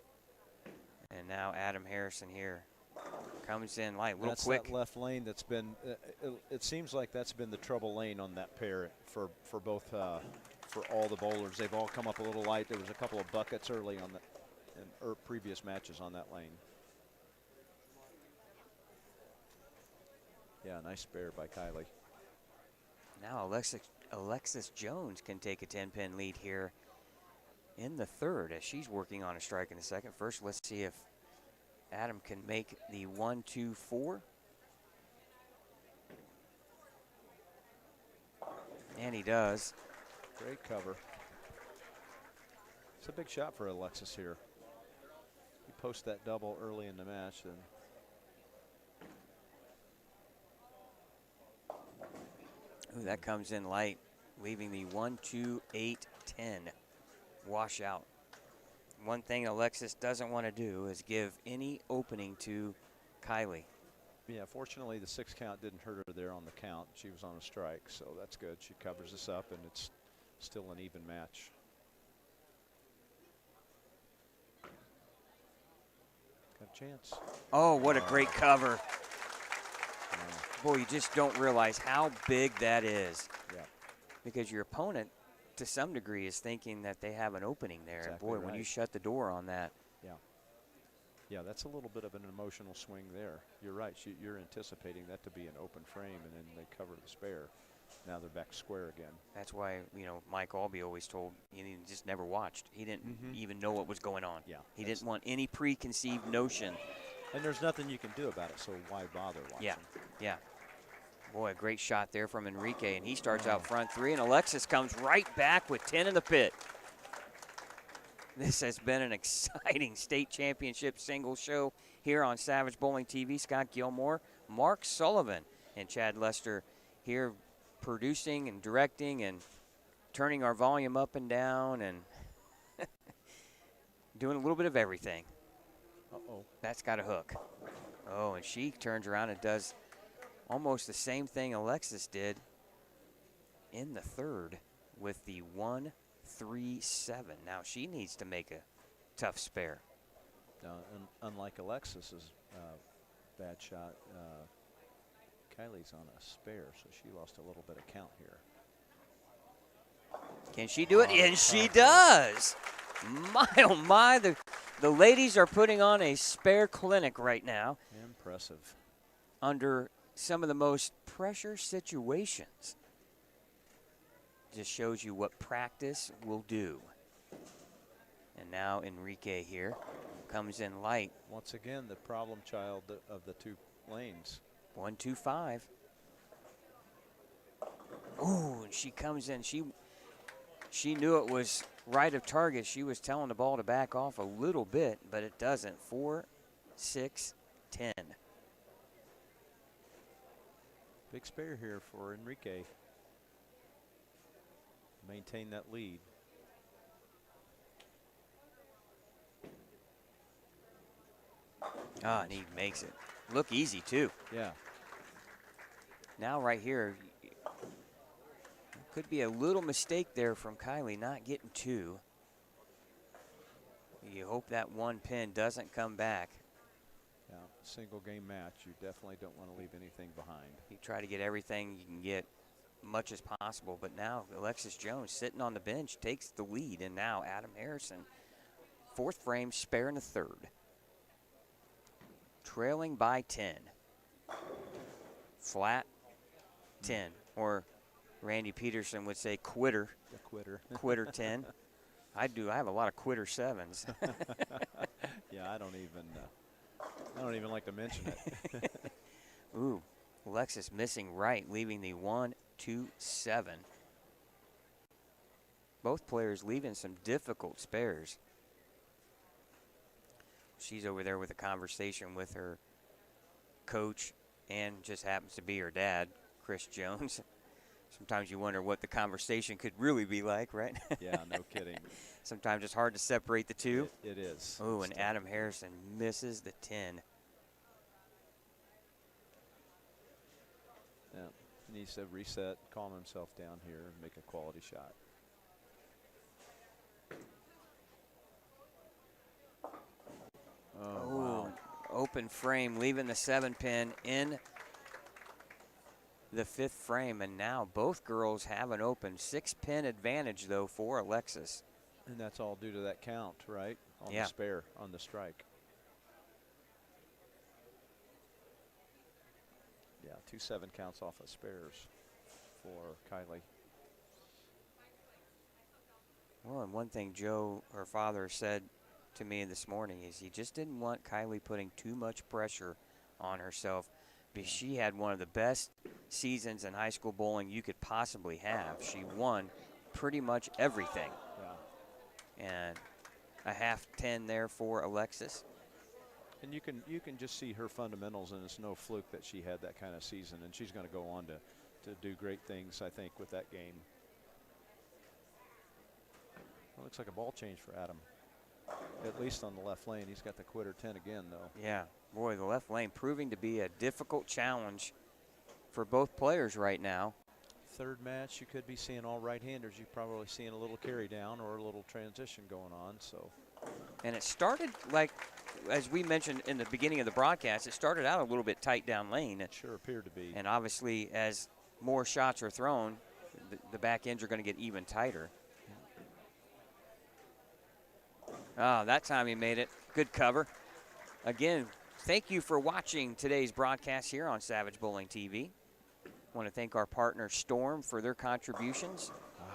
Speaker 1: And now Adam Harrison here comes in light, a little quick.
Speaker 2: That left lane that's been. It seems like that's been the trouble lane on that pair for both for all the bowlers. They've all come up a little light. There was a couple of buckets early on in previous matches on that lane. Yeah, nice spare by Kylie.
Speaker 1: Now Alexis Jones can take a 10-pin lead here in the third as she's working on a strike in the second. First, let's see if Adam can make the 1-2-4. And he does.
Speaker 2: Great cover. It's a big shot for Alexis here. You post that double early in the match, then.
Speaker 1: Ooh, that comes in light, leaving the 1-2-8-10 washout. One thing Alexis doesn't want to do is give any opening to Kylie.
Speaker 2: Yeah, fortunately the 6 count didn't hurt her there on the count. She was on a strike, so that's good. She covers this up, and it's still an even match. Got a chance.
Speaker 1: Oh, what a great cover. Boy, you just don't realize how big that is.
Speaker 2: Yeah.
Speaker 1: Because your opponent to some degree, is thinking that they have an opening there.
Speaker 2: Exactly
Speaker 1: Boy,
Speaker 2: right.
Speaker 1: when you shut the door on that.
Speaker 2: Yeah, that's a little bit of an emotional swing there. You're right. You're anticipating that to be an open frame, and then they cover the spare. Now they're back square again.
Speaker 1: That's why, Mike Albee always told he just never watched. He didn't even know what was going on.
Speaker 2: Yeah,
Speaker 1: He didn't want any preconceived notion.
Speaker 2: And there's nothing you can do about it, so why bother watching?
Speaker 1: Yeah. Boy, a great shot there from Enrique, and he starts out front 3, and Alexis comes right back with 10 in the pit. This has been an exciting state championship singles show here on Savage Bowling TV. Scott Gilmore, Mark Sullivan, and Chad Lester here producing and directing and turning our volume up and down and doing a little bit of everything.
Speaker 2: Uh-oh.
Speaker 1: That's got a hook. Oh, and she turns around and does almost the same thing Alexis did in the third with the 1-3-7. Now she needs to make a tough spare.
Speaker 2: Unlike Alexis's bad shot, Kylie's on a spare, so she lost a little bit of count here.
Speaker 1: Can she do it? And she does. My, oh my, the ladies are putting on a spare clinic right now.
Speaker 2: Impressive.
Speaker 1: Under some of the most pressure situations. Just shows you what practice will do. And now Enrique here comes in light.
Speaker 2: Once again, the problem child of the two lanes.
Speaker 1: 1-2-5. Ooh, and she comes in. She knew it was right of target. She was telling the ball to back off a little bit, but it doesn't. 4-6-10.
Speaker 2: Big spare here for Enrique. Maintain that lead.
Speaker 1: Ah, and he makes it look easy, too.
Speaker 2: Yeah.
Speaker 1: Now right here, could be a little mistake there from Kylie not getting 2. You hope that one pin doesn't come back.
Speaker 2: Yeah, single game match, you definitely don't want to leave anything behind.
Speaker 1: You try to get everything you can get, much as possible, but now Alexis Jones sitting on the bench takes the lead, and now Adam Harrison, 4th frame, spare in the 3rd. Trailing by 10. Flat 10, or Randy Peterson would say quitter.
Speaker 2: The quitter.
Speaker 1: Quitter 10. I have a lot of quitter 7s.
Speaker 2: Yeah, I don't even like to mention it.
Speaker 1: Ooh, Alexis missing right, leaving the 1-2-7. Both players leaving some difficult spares. She's over there with a conversation with her coach, and just happens to be her dad, Chris Jones. Sometimes you wonder what the conversation could really be like, right?
Speaker 2: Yeah, no kidding.
Speaker 1: Sometimes it's hard to separate the two.
Speaker 2: It is.
Speaker 1: Oh,
Speaker 2: It's
Speaker 1: and
Speaker 2: tough.
Speaker 1: Adam Harrison misses the 10.
Speaker 2: Yeah, he needs to reset, calm himself down here, and make a quality shot. Oh, wow.
Speaker 1: Open frame, leaving the 7-pin in the 5th frame, and now both girls have an open 6-pin advantage, though, for Alexis.
Speaker 2: And that's all due to that count, right? On
Speaker 1: Yeah.
Speaker 2: the spare, on the strike. Yeah, 2-7 counts off of spares for Kylie.
Speaker 1: Well, and one thing Joe, her father, said to me this morning is he just didn't want Kylie putting too much pressure on herself, because she had one of the best seasons in high school bowling you could possibly have. She won pretty much everything.
Speaker 2: Yeah.
Speaker 1: And a half 10 there for Alexis.
Speaker 2: And you can just see her fundamentals, and it's no fluke that she had that kind of season, and she's going to go on to do great things, I think, with that game. Well, looks like a ball change for Adam, at least on the left lane. He's got the quitter 10 again, though.
Speaker 1: Yeah, boy, the left lane proving to be a difficult challenge for both players right now.
Speaker 2: Third match, you could be seeing all right-handers. You're probably seeing a little carry down or a little transition going on. So,
Speaker 1: and it started like, as we mentioned in the beginning of the broadcast, it started out a little bit tight down lane.
Speaker 2: it sure appeared to be.
Speaker 1: And obviously, as more shots are thrown, the back ends are going to get even tighter. Oh, that time he made it. Good cover. Again, thank you for watching today's broadcast here on Savage Bowling TV. Want to thank our partner Storm for their contributions.
Speaker 2: Wow.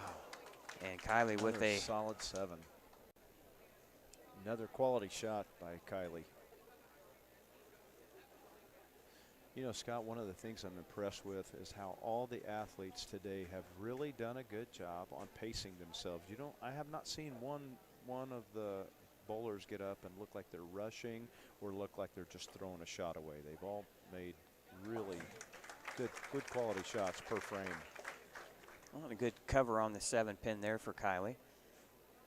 Speaker 1: And Kylie with
Speaker 2: Another
Speaker 1: a
Speaker 2: solid 7. Another quality shot by Kylie. You know, Scott, one of the things I'm impressed with is how all the athletes today have really done a good job on pacing themselves. I have not seen one of the bowlers get up and look like they're rushing or look like they're just throwing a shot away. They've all made really good quality shots per frame.
Speaker 1: well, a good cover on the 7-pin there for Kylie.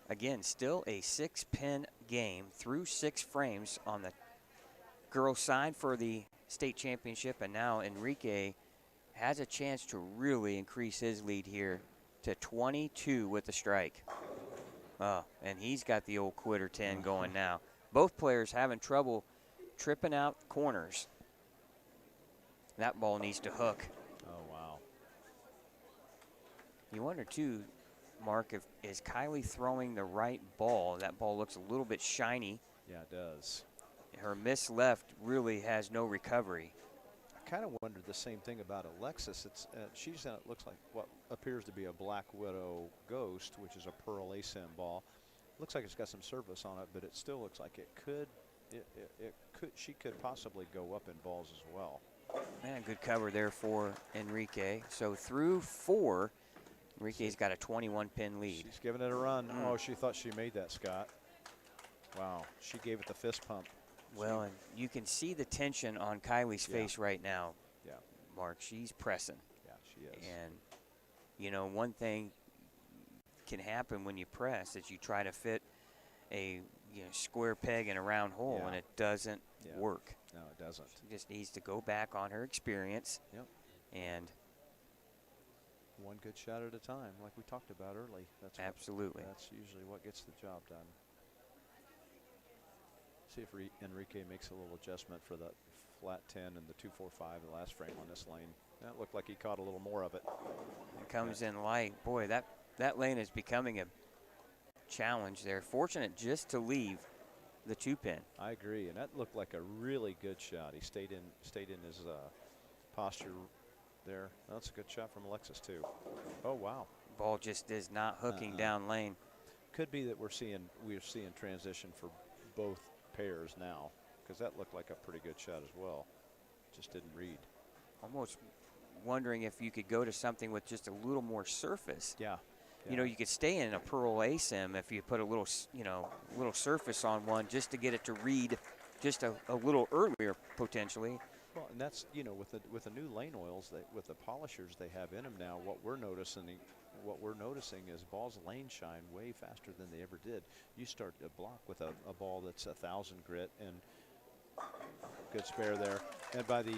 Speaker 1: Again, still a 6-pin game through 6 frames on the girls' side for the state championship, and now Enrique has a chance to really increase his lead here to 22 with the strike. Oh, and he's got the old quitter 10 going now. Both players having trouble tripping out corners. That ball needs to hook.
Speaker 2: Oh, wow.
Speaker 1: You wonder too, Mark, is Kylie throwing the right ball? That ball looks a little bit shiny.
Speaker 2: Yeah, it does.
Speaker 1: Her miss left really has no recovery.
Speaker 2: I kind of wondered the same thing about Alexis. She's in, it looks like what appears to be a Black Widow Ghost, which is a Pearl ASIM ball. Looks like it's got some surface on it, but it still looks like she could possibly go up in balls as well.
Speaker 1: Man, good cover there for Enrique. So through 4, Enrique's got a 21-pin lead.
Speaker 2: She's giving it a run. Oh, she thought she made that, Scott. Wow, she gave it the fist pump.
Speaker 1: Well, and you can see the tension on Kylie's face right now.
Speaker 2: Yeah.
Speaker 1: Mark, she's pressing.
Speaker 2: Yeah, she is.
Speaker 1: And, you know, one thing can happen when you press is you try to fit a square peg in a round hole, and it doesn't work.
Speaker 2: No, it doesn't.
Speaker 1: She just needs to go back on her experience.
Speaker 2: Yep.
Speaker 1: And
Speaker 2: one good shot at a time, like we talked about early.
Speaker 1: Absolutely.
Speaker 2: That's usually what gets the job done. See if Enrique makes a little adjustment for that flat 10 and the 2-4-5, the last frame on this lane. That looked like he caught a little more of it.
Speaker 1: It comes in light. Boy, that lane is becoming a challenge there. Fortunate just to leave the 2-pin.
Speaker 2: I agree, and that looked like a really good shot. He stayed in his posture there. That's a good shot from Alexis too. Oh wow.
Speaker 1: Ball just is not hooking down lane.
Speaker 2: Could be that we're seeing transition for both pairs now, because that looked like a pretty good shot as well. Just didn't read.
Speaker 1: Almost wondering if you could go to something with just a little more surface.
Speaker 2: Yeah.
Speaker 1: You know, you could stay in a Pearl ASIM if you put a little, little surface on one just to get it to read just a little earlier potentially.
Speaker 2: Well, and that's, with the new lane oils, with the polishers they have in them now, what we're noticing is balls lane shine way faster than they ever did. You start a block with a ball that's 1,000 grit, and good spare there. And by the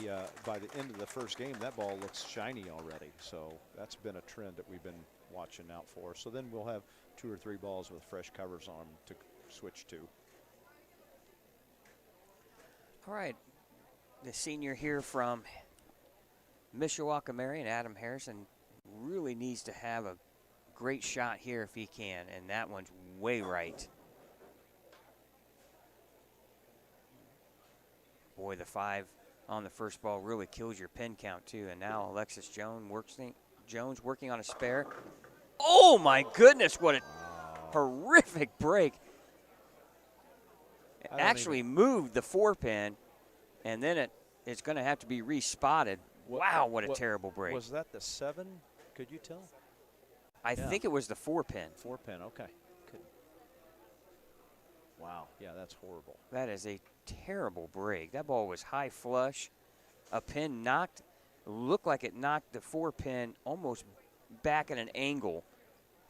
Speaker 2: end of the first game, that ball looks shiny already. So that's been a trend that we've been watching out for. So then we'll have 2 or 3 balls with fresh covers on to switch to.
Speaker 1: All right, the senior here from Mishawaka Marion, Adam Harrison, really needs to have a great shot here if he can, and that one's way right. Boy, the 5 on the first ball really kills your pin count too. And now Alexis Jones working on a spare. Oh my goodness, what a horrific break. It actually moved the 4-pin, and then it's going to have to be respotted. Wow, what a terrible break.
Speaker 2: Was that the 7? Could you tell?
Speaker 1: I think it was the 4-pin.
Speaker 2: 4-pin, okay. Good. Wow, yeah, that's horrible.
Speaker 1: That is a terrible break. That ball was high flush. A pin looked like it knocked the 4-pin almost back at an angle.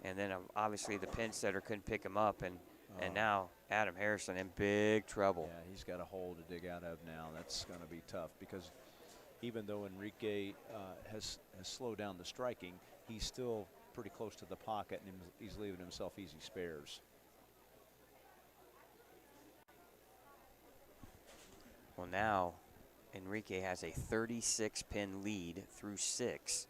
Speaker 1: And then obviously the pin setter couldn't pick him up. And now Adam Harrison in big trouble.
Speaker 2: Yeah, he's got a hole to dig out of now. That's going to be tough, because even though Enrique has slowed down the striking, he's still pretty close to the pocket, and he's leaving himself easy spares.
Speaker 1: Well, now Enrique has a 36-pin lead through 6.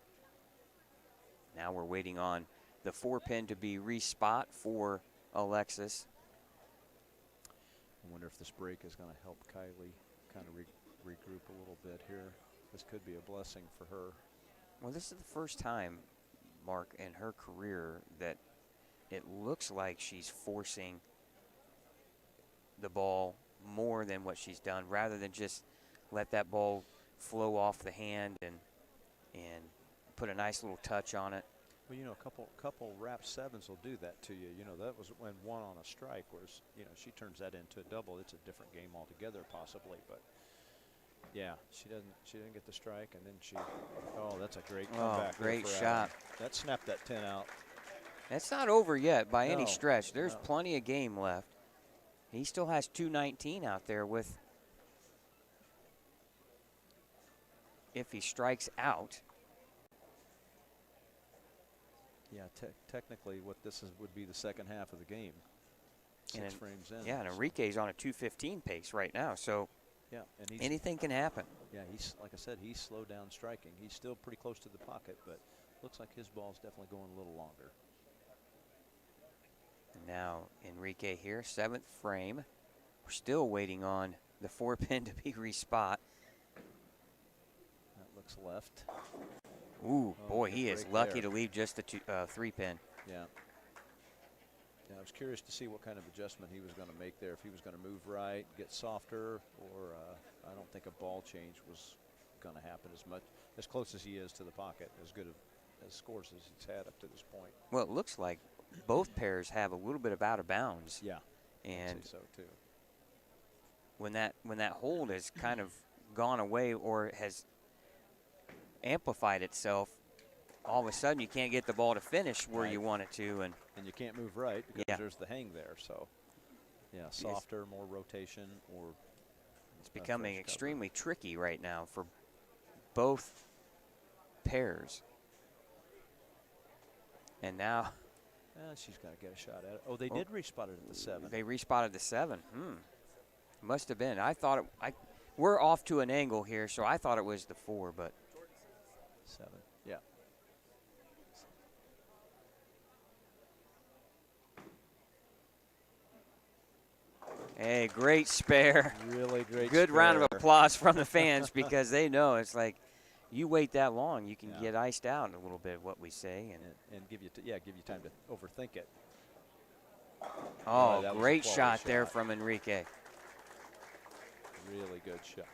Speaker 1: Now we're waiting on the 4-pin to be respot for Alexis.
Speaker 2: I wonder if this break is going to help Kylie kind of regroup a little bit here. This could be a blessing for her.
Speaker 1: Well, this is the first time, Mark, in her career that it looks like she's forcing the ball more than what she's done, rather than just let that ball flow off the hand and put a nice little touch on it.
Speaker 2: Well, you know, a couple wrap sevens will do that to you. You know, that was when one on a strike, whereas, you know, she turns that into a double. It's a different game altogether, possibly. But yeah, she didn't get the strike, and then she. Oh, that's a great comeback.
Speaker 1: Great
Speaker 2: for
Speaker 1: shot.
Speaker 2: Adam. That snapped that 10 out.
Speaker 1: It's not over yet by any
Speaker 2: No,
Speaker 1: stretch. There's
Speaker 2: no.
Speaker 1: plenty of game left. He still has 219 out there with. If he strikes out.
Speaker 2: Yeah, technically, what this would be the second half of the game. 6 frames in.
Speaker 1: Yeah, and Enrique's on a 215 pace right now, so
Speaker 2: yeah, and
Speaker 1: anything can happen.
Speaker 2: Yeah, he's like I said, he's slowed down striking. He's still pretty close to the pocket, but looks like his ball's definitely going a little longer.
Speaker 1: Now Enrique here, 7th frame. We're still waiting on the 4-pin to be respot.
Speaker 2: That looks left.
Speaker 1: Ooh, boy,
Speaker 2: good
Speaker 1: he is
Speaker 2: break
Speaker 1: lucky
Speaker 2: there.
Speaker 1: to leave just the 3-pin.
Speaker 2: Yeah. Yeah, I was curious to see what kind of adjustment he was going to make there. If he was going to move right, get softer, or I don't think a ball change was going to happen as close as he is to the pocket, as good as scores as he's had up to this point.
Speaker 1: Well, it looks like both pairs have a little bit of out of bounds.
Speaker 2: Yeah,
Speaker 1: and
Speaker 2: I'd say so too.
Speaker 1: when that hold has kind of gone away or has amplified itself, all of a sudden you can't get the ball to finish where you want it to, and
Speaker 2: you can't move right because
Speaker 1: Yeah.
Speaker 2: there's the hang there. So, yeah, softer, more rotation, or
Speaker 1: it's becoming
Speaker 2: fresh cover.
Speaker 1: extremely tricky right now for both pairs. And now
Speaker 2: She's got to get a shot at it. Oh, they did respot it at the 7.
Speaker 1: they respotted the 7. Must have been. I thought it. We're off to an angle here, so I thought it was the 4, but
Speaker 2: 7. Yeah.
Speaker 1: hey, great spare.
Speaker 2: Really great.
Speaker 1: Good round of
Speaker 2: spare.
Speaker 1: applause from the fans because they know it's like you wait that long, you can
Speaker 2: Yeah.
Speaker 1: get iced out in a little bit, what we say.
Speaker 2: And give you time to overthink it.
Speaker 1: Oh,
Speaker 2: that was a
Speaker 1: great
Speaker 2: quality
Speaker 1: shot there
Speaker 2: shot.
Speaker 1: from Enrique.
Speaker 2: Really good shot.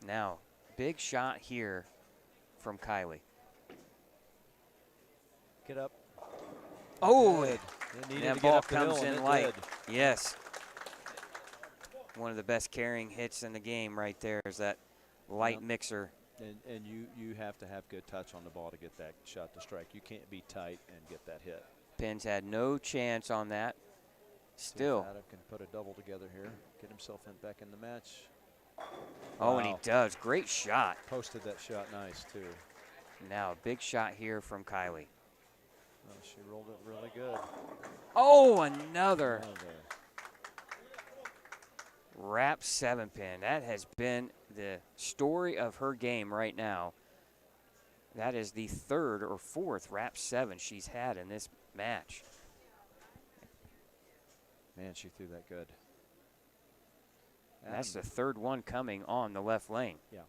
Speaker 1: Now, big shot here from Kylie.
Speaker 2: Get up.
Speaker 1: Oh,
Speaker 2: Good. It needed
Speaker 1: that
Speaker 2: to get
Speaker 1: ball
Speaker 2: up the hill,
Speaker 1: comes
Speaker 2: and
Speaker 1: in
Speaker 2: it
Speaker 1: light.
Speaker 2: did.
Speaker 1: Yes. One of the best carrying hits in the game right there is that light
Speaker 2: Yep.
Speaker 1: mixer.
Speaker 2: And you have to have good touch on the ball to get that shot to strike. You can't be tight and get that hit.
Speaker 1: Pins had no chance on that.
Speaker 2: See if
Speaker 1: Still.
Speaker 2: Adam can put a double together here. Get himself back in the match.
Speaker 1: Oh, and he
Speaker 2: Wow.
Speaker 1: does. Great shot.
Speaker 2: Posted that shot nice, too.
Speaker 1: Now, a big shot here from Kylie.
Speaker 2: Oh, she rolled it really good.
Speaker 1: Oh, another
Speaker 2: Another.
Speaker 1: wrap 7-pin. That has been the story of her game right now. That is the 3rd or 4th wrap 7 she's had in this match.
Speaker 2: Man, she threw that good.
Speaker 1: And that's the
Speaker 2: Adam-
Speaker 1: 3rd one coming on the left lane.
Speaker 2: Yeah.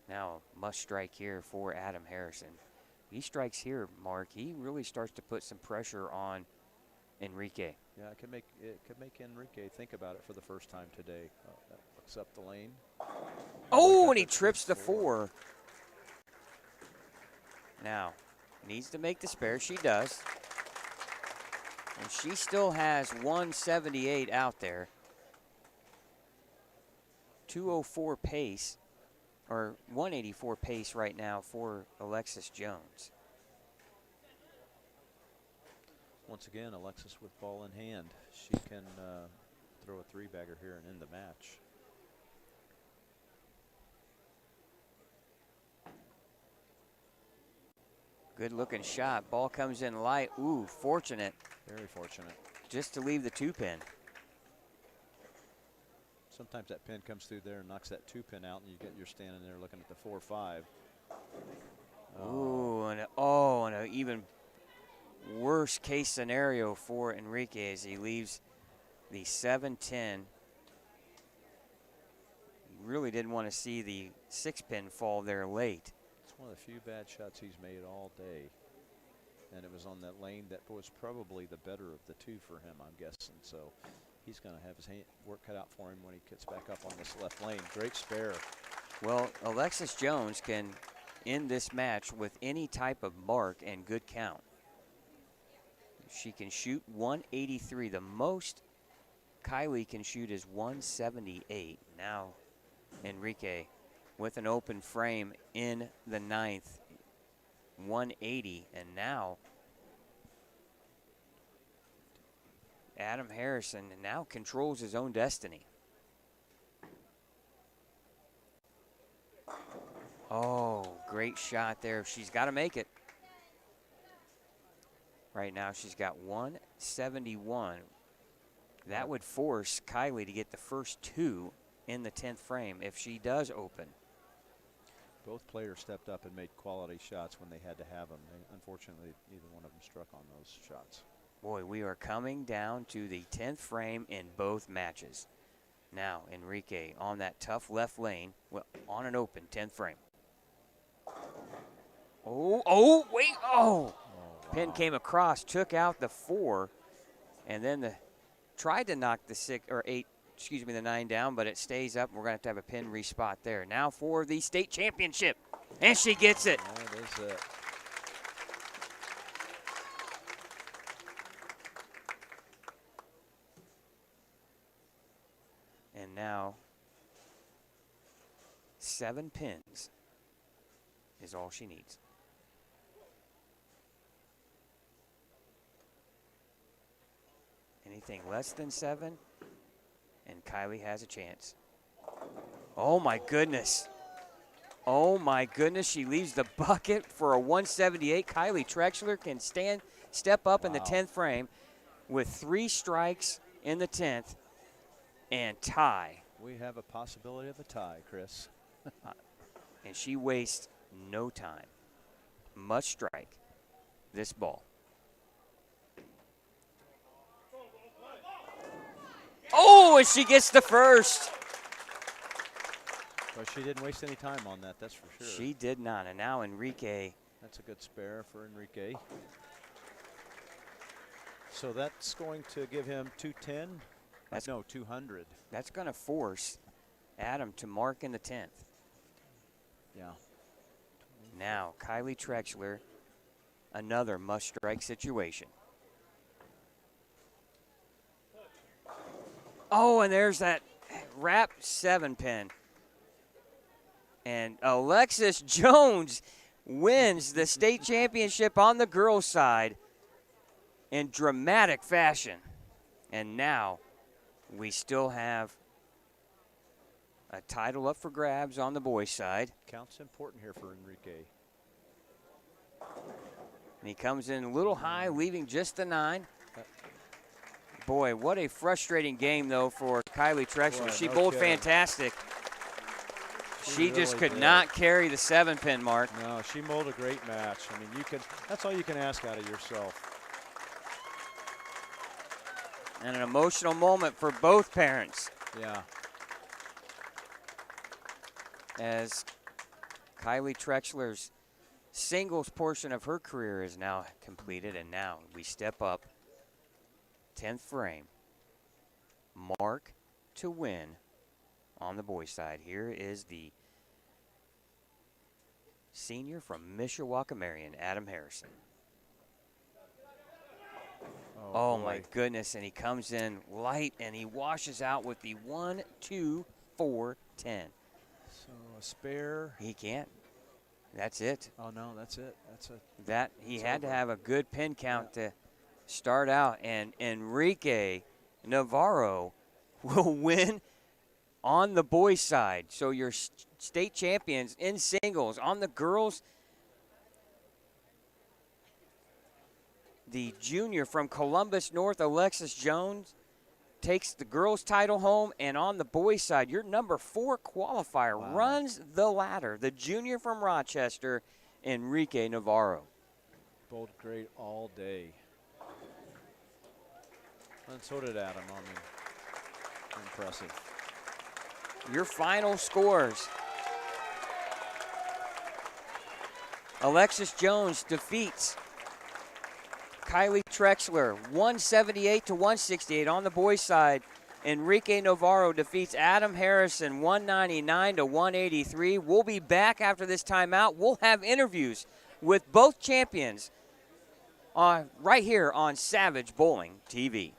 Speaker 1: Now, must strike here for Adam Harrison. He strikes here, Mark. He really starts to put some pressure on Enrique.
Speaker 2: Yeah, it could make Enrique think about it for the first time today. That looks up the lane.
Speaker 1: Oh, and he trips the 4. Now, needs to make the spare. She does. And she still has 178 out there. 204 pace, or 184 pace right now for Alexis Jones.
Speaker 2: Once again, Alexis with ball in hand. She can throw a 3-bagger here and end the match.
Speaker 1: Good looking shot. Ball comes in light. Ooh, fortunate
Speaker 2: Very fortunate.
Speaker 1: just to leave the 2-pin.
Speaker 2: Sometimes that pin comes through there and knocks that 2-pin out, and you're standing there looking at the 4-5.
Speaker 1: Ooh, and an even worse case scenario for Enrique as he leaves the 7-10. Really didn't want to see the 6-pin fall there late.
Speaker 2: It's one of the few bad shots he's made all day. And it was on that lane that was probably the better of the two for him, I'm guessing. So he's going to have his work cut out for him when he gets back up on this left lane. Great spare.
Speaker 1: Well, Alexis Jones can end this match with any type of mark and good count. She can shoot 183. The most Kylie can shoot is 178. Now Enrique with an open frame in the 9th. 180, and now Adam Harrison now controls his own destiny. Oh, great shot there. She's got to make it. Right now she's got 171. That would force Kylie to get the first 2 in the 10th frame if she does open.
Speaker 2: Both players stepped up and made quality shots when they had to have them. Unfortunately, neither one of them struck on those shots.
Speaker 1: Boy, we are coming down to the 10th frame in both matches. Now, Enrique on that tough left lane, well, on an open 10th frame. Wait.
Speaker 2: Wow.
Speaker 1: Pin came across, took out the 4, and then tried to knock the 9 down, but it stays up. We're going to have a pin respot there. Now for the state championship, and she gets it.
Speaker 2: That is it.
Speaker 1: And now 7 pins is all she needs. Anything less than 7, and Kylie has a chance. Oh my goodness. Oh my goodness, she leaves the bucket for a 178. Kylie Trexler can step up in the 10th frame with 3 strikes in the 10th and tie.
Speaker 2: We have a possibility of a tie, Chris.
Speaker 1: And she wastes no time. Must strike this ball. Oh, and she gets the first.
Speaker 2: But she didn't waste any time on that, that's for sure.
Speaker 1: She did not. And now Enrique.
Speaker 2: That's a good spare for Enrique. So that's going to give him 210. No, 200.
Speaker 1: That's going to force Adam to mark in the 10th.
Speaker 2: Yeah.
Speaker 1: Now, Kylie Trexler, another must-strike situation. Oh, and there's that wrap 7-pin. And Alexis Jones wins the state championship on the girls' side in dramatic fashion. And now we still have a title up for grabs on the boys' side.
Speaker 2: Count's important here for Enrique.
Speaker 1: And he comes in a little high, leaving just the 9. Boy, what a frustrating game, though, for Kylie Trexler. She bowled fantastic. She just
Speaker 2: really
Speaker 1: could not carry the 7-pin mark.
Speaker 2: No, she bowled a great match. I mean, that's all you can ask out of yourself.
Speaker 1: And an emotional moment for both parents.
Speaker 2: Yeah.
Speaker 1: As Kylie Trexler's singles portion of her career is now completed, and now we step up 10th frame. Mark to win on the boys' side. Here is the senior from Mishawaka Marion, Adam Harrison. Oh my goodness, and he comes in light and he washes out with the 1, 2, 4, 10.
Speaker 2: So a spare.
Speaker 1: He can't. That's it.
Speaker 2: Oh no, that's it.
Speaker 1: He had to have a good pin count to start out, and Enrique Navarro will win on the boys' side. So your state champions in singles. On the girls, the junior from Columbus North, Alexis Jones, takes the girls' title home. And on the boys' side, your number 4 qualifier runs the ladder. The junior from Rochester, Enrique Navarro.
Speaker 2: Bowled great all day. And so did Adam. I mean, impressive.
Speaker 1: Your final scores. Alexis Jones defeats Kylie Trexler 178 to 168 on the boys' side. Enrique Navarro defeats Adam Harrison 199 to 183. We'll be back after this timeout. We'll have interviews with both champions right here on Savage Bowling TV.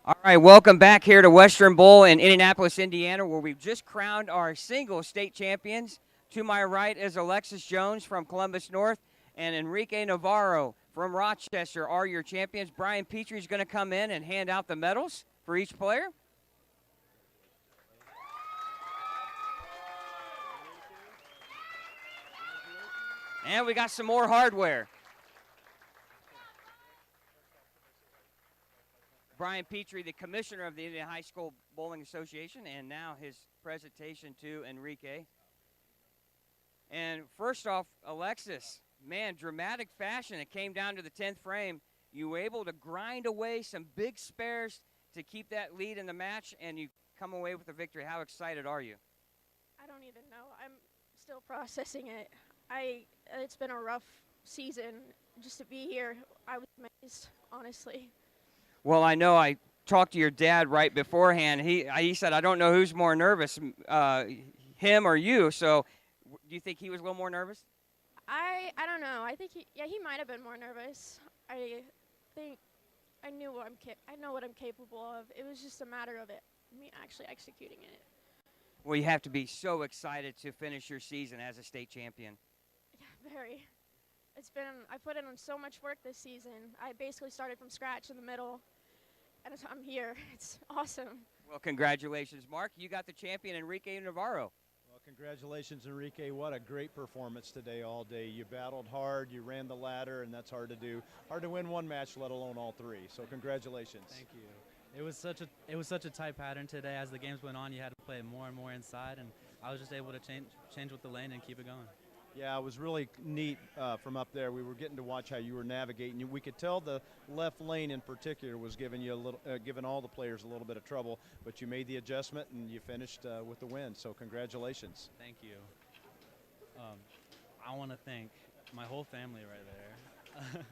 Speaker 1: All right, welcome back here to Western Bowl in Indianapolis, Indiana, where we've just crowned our single state champions. To my right is Alexis Jones from Columbus North and Enrique Navarro from Rochester are your champions. Brian Petrie is going to come in and hand out the medals for each player. And we got some more hardware. Brian Petrie, the commissioner of the Indiana High School Bowling Association, and now his presentation to Enrique. And first off, Alexis, man, dramatic fashion. It came down to the 10th frame. You were able to grind away some big spares to keep that lead in the match, and you come away with the victory. How excited are you?
Speaker 5: I don't even know. I'm still processing it. It's been a rough season. Just to be here, I was amazed, honestly.
Speaker 1: Well, I know I talked to your dad right beforehand. He said, I don't know who's more nervous, him or you. So do you think he was a little more nervous?
Speaker 5: I don't know. I think he might have been more nervous. I think I know what I'm capable of. It was just a matter of me actually executing it.
Speaker 1: Well, you have to be so excited to finish your season as a state champion.
Speaker 5: Yeah, very. I put in so much work this season. I basically started from scratch in the middle, and I'm here. It's awesome.
Speaker 1: Well, congratulations, Mark. You got the champion, Enrique Navarro.
Speaker 2: Well, congratulations, Enrique. What a great performance today all day. You battled hard, you ran the ladder, and that's hard to do. Hard to win one match, let alone all three. So congratulations.
Speaker 6: Thank you. It was such a tight pattern today. As the games went on, you had to play more and more inside, and I was just able to change with the lane and keep it going.
Speaker 2: Yeah, it was really neat from up there. We were getting to watch how you were navigating. We could tell the left lane in particular was giving you giving all the players a little bit of trouble, but you made the adjustment and you finished with the win. So congratulations.
Speaker 6: Thank you. I want to thank my whole family right there.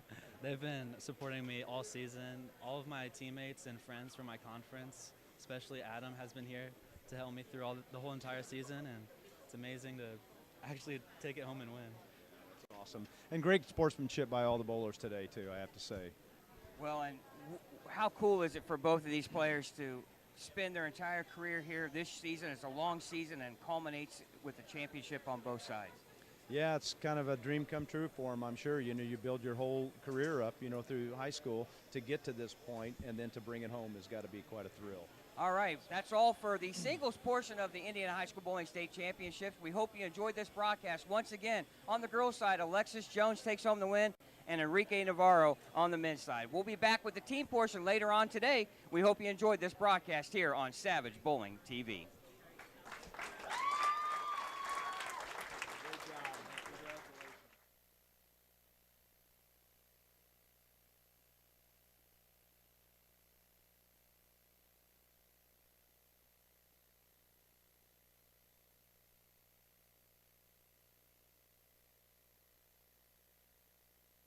Speaker 6: They've been supporting me all season. All of my teammates and friends from my conference. especially Adam has been here to help me through the whole entire season, and it's amazing to actually take it home and win.
Speaker 2: Awesome. And great sportsmanship by all the bowlers today, too, I have to say.
Speaker 1: Well, and how cool is it for both of these players to spend their entire career here this season? It's a long season and culminates with a championship on both sides.
Speaker 2: Yeah, it's kind of a dream come true for them, I'm sure. You know, you build your whole career up, you know, through high school to get to this point, and then to bring it home has got to be quite a thrill.
Speaker 1: All right, that's all for the singles portion of the Indiana High School Bowling State Championships. We hope you enjoyed this broadcast. Once again, on the girls' side, Alexis Jones takes home the win, and Enrique Navarro on the men's side. We'll be back with the team portion later on today. We hope you enjoyed this broadcast here on Savage Bowling TV.